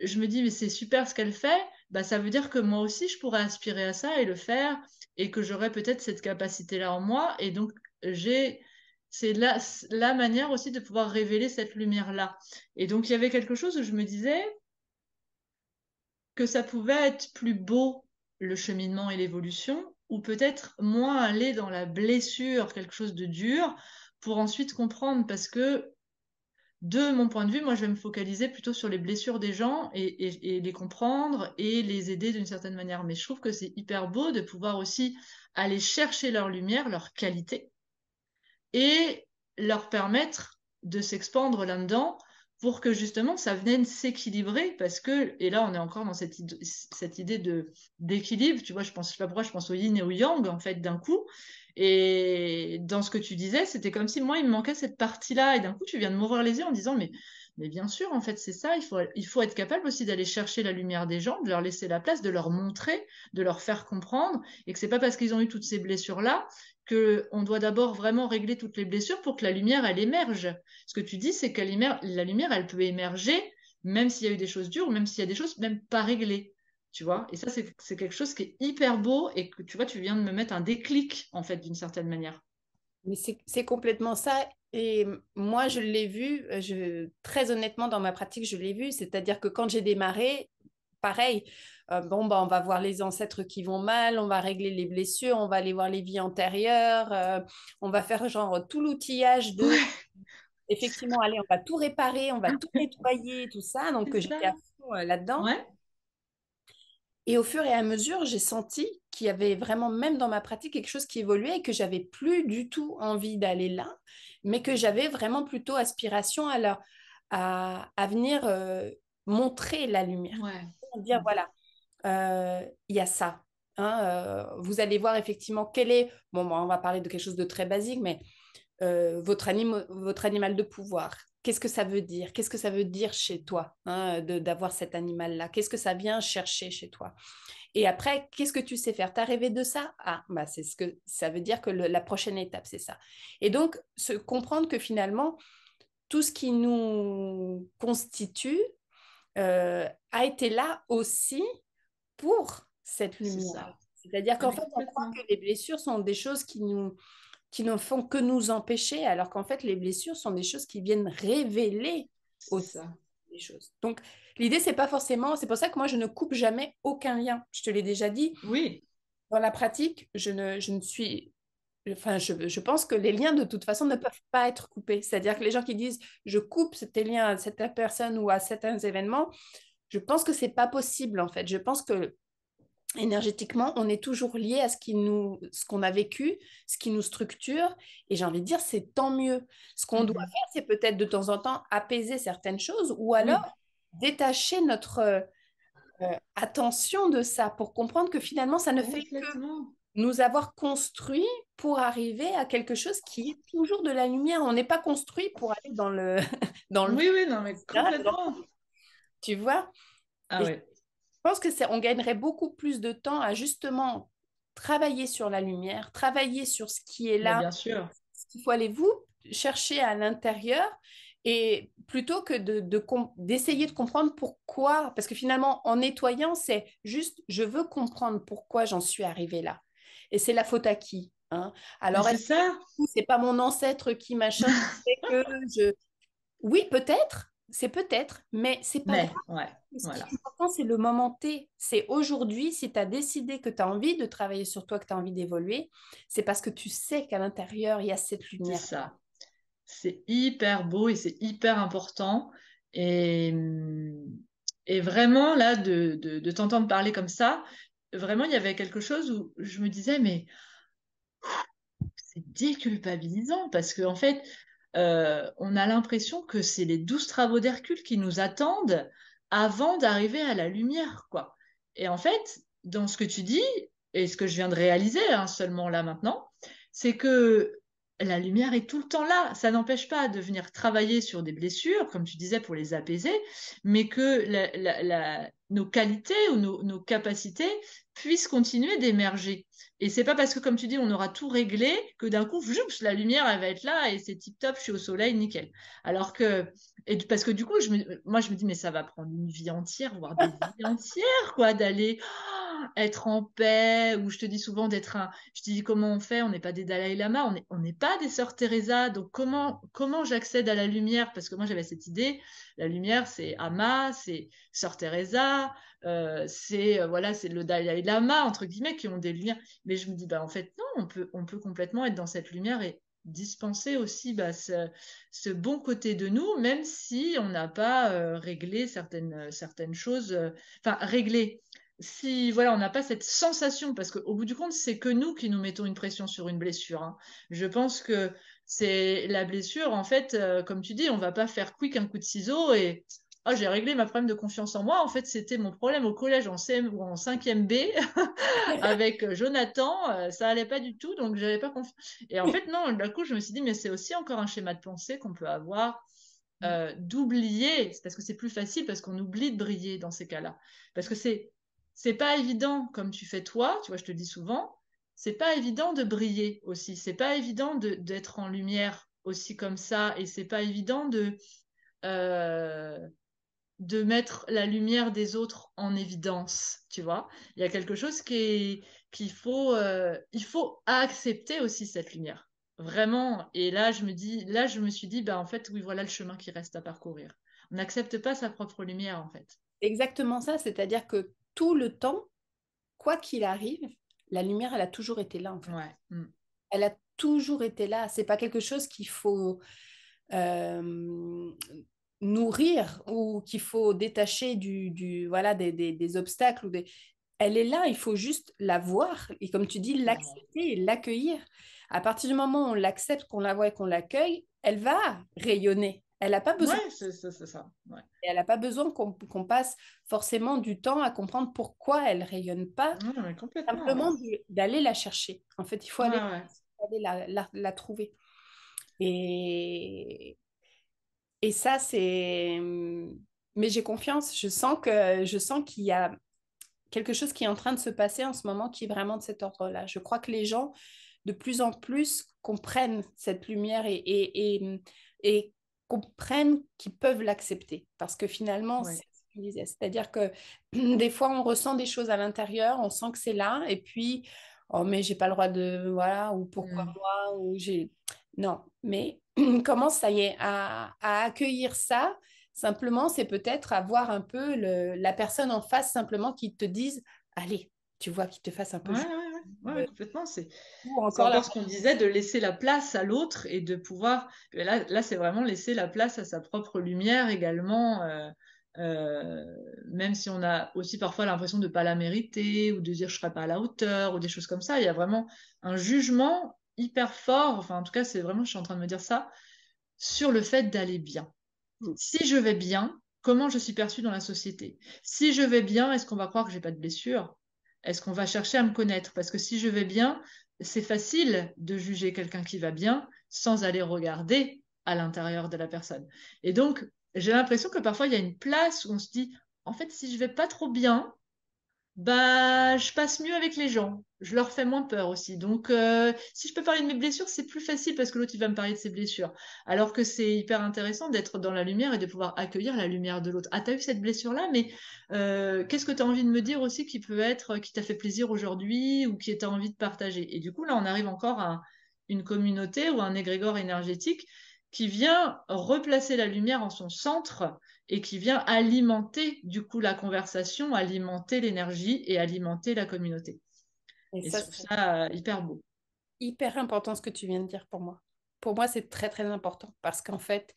je me dis, mais c'est super ce qu'elle fait, bah, ça veut dire que moi aussi, je pourrais aspirer à ça et le faire et que j'aurais peut-être cette capacité-là en moi. Et donc, c'est la manière aussi de pouvoir révéler cette lumière-là. Et donc, il y avait quelque chose où je me disais que ça pouvait être plus beau, le cheminement et l'évolution, ou peut-être moins aller dans la blessure, quelque chose de dur, pour ensuite comprendre, parce que de mon point de vue, moi, je vais me focaliser plutôt sur les blessures des gens et les comprendre et les aider d'une certaine manière. Mais je trouve que c'est hyper beau de pouvoir aussi aller chercher leur lumière, leur qualité, et leur permettre de s'expandre là-dedans pour que justement ça vienne s'équilibrer parce que, et là on est encore dans cette idée d'équilibre, tu vois, je sais pas pourquoi je pense au yin et au yang en fait d'un coup, et dans ce que tu disais, c'était comme si moi il me manquait cette partie-là, et d'un coup tu viens de m'ouvrir les yeux en disant mais bien sûr, en fait, c'est ça. Il faut être capable aussi d'aller chercher la lumière des gens, de leur laisser la place, de leur montrer, de leur faire comprendre, et que c'est pas parce qu'ils ont eu toutes ces blessures-là que on doit d'abord vraiment régler toutes les blessures pour que la lumière, elle émerge. Ce que tu dis, c'est que la lumière, elle peut émerger, même s'il y a eu des choses dures, ou même s'il y a des choses même pas réglées. Tu vois? Et ça, c'est quelque chose qui est hyper beau, et que, tu vois, tu viens de me mettre un déclic, en fait, d'une certaine manière. Mais c'est complètement ça. Et moi, je l'ai vu, très honnêtement, dans ma pratique, je l'ai vu. C'est-à-dire que quand j'ai démarré, pareil, bon, bah, on va voir les ancêtres qui vont mal, on va régler les blessures, on va aller voir les vies antérieures, on va faire genre tout l'outillage de, Ouais, effectivement, allez, on va tout réparer, on va tout nettoyer, tout ça. Donc, c'est j'étais ça. à fond là-dedans. Ouais, Et au fur et à mesure, j'ai senti qu'il y avait vraiment, même dans ma pratique, quelque chose qui évoluait et que j'avais plus du tout envie d'aller là, mais que j'avais vraiment plutôt aspiration à venir montrer la lumière. ouais. Dire, voilà, il y a ça. Hein, vous allez voir effectivement quel est, bon, on va parler de quelque chose de très basique, mais votre animal de pouvoir. Qu'est-ce que ça veut dire? Qu'est-ce que ça veut dire chez toi, hein, d'avoir cet animal-là? Qu'est-ce que ça vient chercher chez toi? Et après, qu'est-ce que tu sais faire? T'as rêvé de ça? Ah, bah c'est ce que ça veut dire que la prochaine étape, c'est ça. Et donc, comprendre que finalement, tout ce qui nous constitue a été là aussi pour cette C'est lumière. ça. C'est-à-dire Ah, qu'en mais fait, on croit complètement. que les blessures sont des choses qui ne font que nous empêcher, alors qu'en fait, les blessures sont des choses qui viennent révéler C'est aussi ça. des choses. Donc, l'idée, c'est pas forcément, c'est pour ça que moi, je ne coupe jamais aucun lien. Je te l'ai déjà dit, Oui, dans la pratique, je ne suis, enfin, je pense que les liens, de toute façon, ne peuvent pas être coupés. C'est-à-dire que les gens qui disent, je coupe ces liens à cette personne ou à certains événements, je pense que c'est pas possible, en fait. Je pense que énergétiquement, on est toujours lié à ce qu'on a vécu, ce qui nous structure. Et j'ai envie de dire, c'est tant mieux. Ce qu'on doit mhm. faire, c'est peut-être de temps en temps apaiser certaines choses ou alors Oui, détacher notre attention de ça pour comprendre que finalement, ça ne fait que complètement. nous avoir construit pour arriver à quelque chose qui est toujours de la lumière. On n'est pas construit pour aller dans le, dans le, Oui, oui, non, mais complètement. tu vois? Ah Et je ouais, pense que on gagnerait beaucoup plus de temps à justement travailler sur la lumière, travailler sur ce qui est mais là. bien sûr. Il faut aller vous chercher à l'intérieur et plutôt que d'essayer de comprendre pourquoi, parce que finalement, en nettoyant, c'est juste, je veux comprendre pourquoi j'en suis arrivée là. Et c'est la faute à qui, hein? Mais Alors, c'est est-ce ça. que c'est pas mon ancêtre qui machin qui fait que je... Oui, peut-être, c'est peut-être, mais c'est pas grave. Mais, ouais, Ce qui voilà. est important, c'est le moment T. C'est aujourd'hui, si tu as décidé que tu as envie de travailler sur toi, que tu as envie d'évoluer, c'est parce que tu sais qu'à l'intérieur, il y a cette C'est lumière. ça. C'est hyper beau et c'est hyper important. Et, et vraiment, là, de t'entendre parler comme ça, vraiment, il y avait quelque chose où je me disais, mais c'est déculpabilisant parce qu'en fait, on a l'impression que c'est les 12 travaux d'Hercule qui nous attendent avant d'arriver à la lumière, quoi. Et en fait, dans ce que tu dis, et ce que je viens de réaliser, hein, seulement là maintenant, c'est que la lumière est tout le temps là. Ça n'empêche pas de venir travailler sur des blessures, comme tu disais, pour les apaiser, mais que nos qualités ou nos capacités puissent continuer d'émerger. Et c'est pas parce que, comme tu dis, on aura tout réglé que d'un coup, joups, la lumière, elle va être là et c'est tip top, je suis au soleil, nickel. Alors que, et parce que du coup, moi, je me dis, mais ça va prendre une vie entière, voire des vies entières, quoi, d'aller être en paix, ou je te dis souvent je te dis comment on fait, on n'est pas des Dalai Lama, on n'est pas des sœurs Teresa, donc comment j'accède à la lumière? Parce que moi, j'avais cette idée, la lumière, c'est Ama, c'est sœur Teresa, voilà, c'est le Dalai Lama, entre guillemets, qui ont des lumières. Mais je me dis, bah, en fait, non, on peut complètement être dans cette lumière et dispenser aussi bah, ce bon côté de nous, même si on n'a pas réglé certaines choses. Enfin, réglé. Si voilà, on n'a pas cette sensation, parce qu'au bout du compte, c'est que nous qui nous mettons une pression sur une blessure, hein. Je pense que c'est la blessure, en fait, comme tu dis, on va pas faire quick un coup de ciseau et oh, j'ai réglé ma problème de confiance en moi. En fait, c'était mon problème au collège en CM ou en 5e B avec Jonathan, ça allait pas du tout, donc j'avais pas confiance. Et en fait, non, d'un coup, je me suis dit, mais c'est aussi encore un schéma de pensée qu'on peut avoir, d'oublier, c'est parce que c'est plus facile, parce qu'on oublie de briller dans ces cas-là. Parce que c'est pas évident, comme tu fais toi, tu vois, je te dis souvent, c'est pas évident de briller aussi, c'est pas évident d'être en lumière aussi comme ça, et c'est pas évident euh, de mettre la lumière des autres en évidence, tu vois. Il y a quelque chose il faut accepter aussi cette lumière, vraiment. Et là, je me suis dit, bah en fait, oui, voilà le chemin qui reste à parcourir. On n'accepte pas sa propre lumière, en fait. Exactement ça, c'est-à-dire que tout le temps, quoi qu'il arrive, la lumière, elle a toujours été là, en fait. Ouais. Mm. Elle a toujours été là. C'est pas quelque chose qu'il faut euh, nourrir ou qu'il faut détacher voilà, des obstacles. Elle est là, il faut juste la voir et comme tu dis, Clairement. l'accepter et l'accueillir. À partir du moment où on l'accepte, qu'on la voit et qu'on l'accueille, elle va rayonner. Elle n'a pas besoin, Ouais, c'est ça. Ouais. elle n'a pas besoin qu'on passe forcément du temps à comprendre pourquoi elle rayonne pas, Non, mais complètement. simplement d'aller la chercher. En fait, il faut Ouais, aller, ouais. aller la trouver. Et, et ça, c'est... Mais j'ai confiance, je sens qu'il y a quelque chose qui est en train de se passer en ce moment qui est vraiment de cet ordre-là. Je crois que les gens, de plus en plus, comprennent cette lumière et comprennent qu'ils peuvent l'accepter. Parce que finalement, c'est Ouais. ce que je disais. C'est-à-dire que des fois, on ressent des choses à l'intérieur, on sent que c'est là, et puis, oh, mais j'ai pas le droit de... Voilà, ou pourquoi Mm. moi, ou j'ai... Non, mais comment ça y est, à accueillir ça. Simplement, c'est peut-être avoir un peu la personne en face simplement qui te dise, allez, tu vois, qui te fasse un peu Ouais, jouer. ouais, ouais. Ouais, ouais, complètement. Ou C'est encore la... encore ce qu'on disait, de laisser la place à l'autre et de pouvoir. Là, c'est vraiment laisser la place à sa propre lumière également, même si on a aussi parfois l'impression de ne pas la mériter ou de dire je serai pas à la hauteur ou des choses comme ça. Il y a vraiment un jugement hyper fort. Enfin, en tout cas, c'est vraiment, je suis en train de me dire ça sur le fait d'aller bien. Si je vais bien, comment je suis perçue dans la société? Si je vais bien, est-ce qu'on va croire que j'ai pas de blessure? Est-ce qu'on va chercher à me connaître? Parce que si je vais bien, c'est facile de juger quelqu'un qui va bien sans aller regarder à l'intérieur de la personne. Et donc, j'ai l'impression que parfois il y a une place où on se dit, en fait, si je vais pas trop bien, bah, je passe mieux avec les gens. Je leur fais moins peur aussi. Donc, si je peux parler de mes blessures, c'est plus facile parce que l'autre, il va me parler de ses blessures. Alors que c'est hyper intéressant d'être dans la lumière et de pouvoir accueillir la lumière de l'autre. Ah, t'as eu cette blessure-là, mais qu'est-ce que t'as envie de me dire aussi qui peut être, qui t'a fait plaisir aujourd'hui ou qui t'as envie de partager? Et du coup, là, on arrive encore à une communauté ou un égrégore énergétique qui vient replacer la lumière en son centre et qui vient alimenter du coup la conversation, alimenter l'énergie et alimenter la communauté. Et Et ça, je trouve c'est ça hyper beau. hyper important ce que tu viens de dire pour moi. Pour moi, c'est très, très important parce qu'en fait,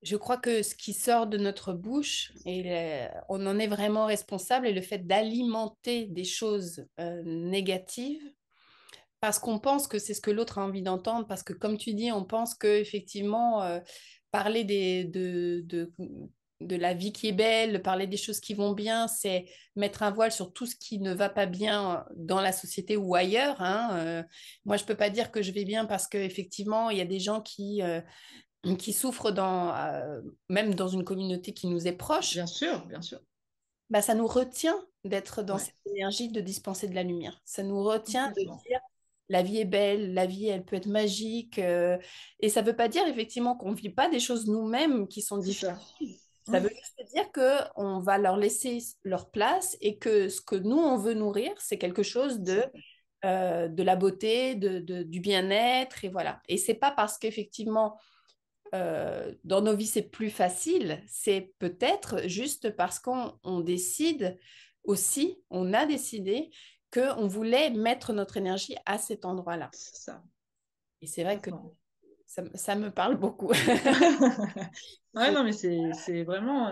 je crois que ce qui sort de notre bouche, on en est vraiment responsable, et le fait d'alimenter des choses négatives, parce qu'on pense que c'est ce que l'autre a envie d'entendre, parce que comme tu dis, on pense que effectivement parler de la vie qui est belle, parler des choses qui vont bien, c'est mettre un voile sur tout ce qui ne va pas bien dans la société ou ailleurs, hein. Moi, je peux pas dire que je vais bien parce qu'effectivement, il y a des gens qui souffrent même dans une communauté qui nous est proche. Bien sûr, bien sûr. Bah, ça nous retient d'être dans Ouais, cette énergie de dispenser de la lumière. Ça nous retient de complètement. dire la vie est belle, la vie, elle peut être magique. Et ça ne veut pas dire effectivement qu'on ne vit pas des choses nous-mêmes qui sont C'est difficiles. ça. Ça Ouais, veut juste dire qu'on va leur laisser leur place et que ce que nous, on veut nourrir, c'est quelque chose c'est ça. de la beauté, du bien-être. Et voilà. Et c'est pas parce qu'effectivement, dans nos vies, c'est plus facile, c'est peut-être juste parce qu'on décide aussi, on a décidé qu'on voulait mettre notre énergie à cet endroit-là. C'est ça. Et c'est vrai que Complètement. ça me parle beaucoup. Ouais, Je- non, mais c'est vraiment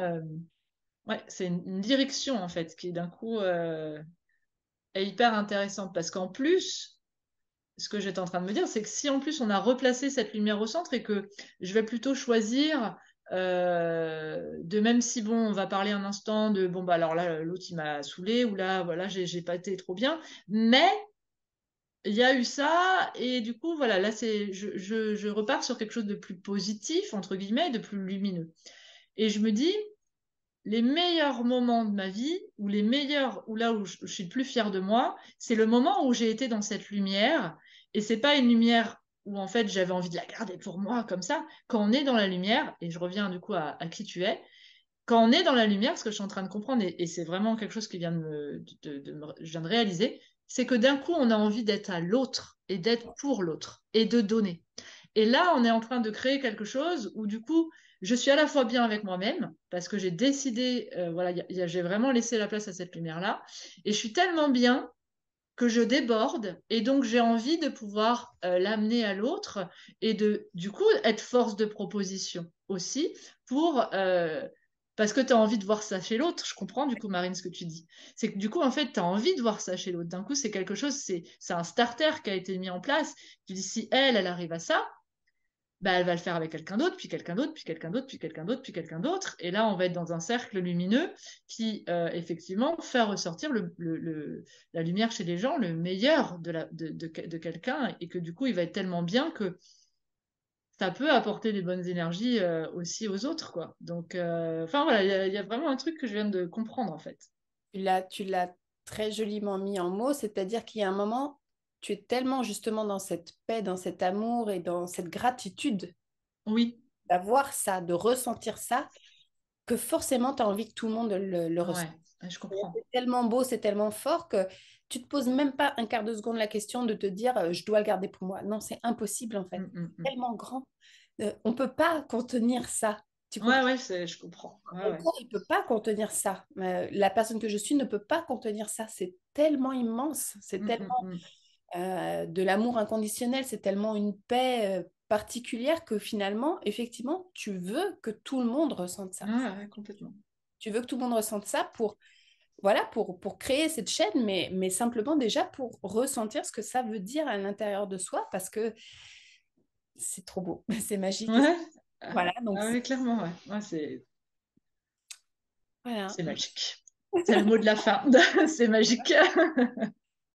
ouais, c'est une direction en fait qui d'un coup est hyper intéressante parce qu'en plus, ce que j'étais en train de me dire, c'est que si en plus on a replacé cette lumière au centre et que je vais plutôt choisir de même si bon, on va parler un instant de bon bah alors là l'autre il m'a saoulé ou là voilà j'ai pas été trop bien, mais il y a eu ça et du coup voilà là c'est je repars sur quelque chose de plus positif entre guillemets, de plus lumineux. Et je me dis les meilleurs moments de ma vie, ou les meilleurs, ou là où je suis le plus fière de moi, c'est le moment où j'ai été dans cette lumière. Et c'est pas une lumière où en fait j'avais envie de la garder pour moi comme ça. Quand on est dans la lumière, et je reviens du coup à qui tu es, quand on est dans la lumière, ce que je suis en train de comprendre, et c'est vraiment quelque chose qui vient je viens de réaliser, c'est que d'un coup on a envie d'être à l'autre et d'être pour l'autre et de donner. Et là, on est en train de créer quelque chose où du coup, je suis à la fois bien avec moi-même parce que j'ai décidé, voilà, j'ai vraiment laissé la place à cette lumière-là, et je suis tellement bien que je déborde et donc j'ai envie de pouvoir l'amener à l'autre et de du coup être force de proposition aussi pour parce que tu as envie de voir ça chez l'autre. Je comprends du coup Marine ce que tu dis. C'est que du coup en fait tu as envie de voir ça chez l'autre. D'un coup c'est quelque chose, c'est un starter qui a été mis en place. Tu dis si elle arrive à ça, bah, elle va le faire avec quelqu'un d'autre, puis quelqu'un d'autre, puis quelqu'un d'autre, puis quelqu'un d'autre, puis quelqu'un d'autre. Et là, on va être dans un cercle lumineux qui, effectivement, fait ressortir la lumière chez les gens, le meilleur de quelqu'un, et que du coup, il va être tellement bien que ça peut apporter des bonnes énergies aussi aux autres, quoi. Donc, enfin voilà, il y a vraiment un truc que je viens de comprendre, en fait. tu l'as très joliment mis en mots, c'est-à-dire qu'il y a un moment, tu es tellement justement dans cette paix, dans cet amour et dans cette gratitude Oui, d'avoir ça, de ressentir ça, que forcément tu as envie que tout le monde le ressente. ouais, je comprends. C'est tellement beau, c'est tellement fort que tu te poses même pas un quart de seconde la question de te dire je dois le garder pour moi. Non, c'est impossible en fait. Mm, mm, mm. Tellement grand. On peut pas contenir ça. Tu Ouais, comprends? ouais, je comprends. Ouais, Mon ouais. corps, il peut pas contenir ça. La personne que je suis ne peut pas contenir ça. C'est tellement immense. C'est Mm, mm, tellement mm. de l'amour inconditionnel. C'est tellement une paix particulière que finalement, effectivement, tu veux que tout le monde ressente ça. Ouais, ouais, complètement. Tu veux que tout le monde ressente ça pour voilà, pour créer cette chaîne, mais simplement déjà pour ressentir ce que ça veut dire à l'intérieur de soi, parce que c'est trop beau, c'est magique. Ouais, Voilà, donc ah ouais, clairement, ouais. Ouais, voilà. c'est magique. C'est le mot de la fin. C'est magique.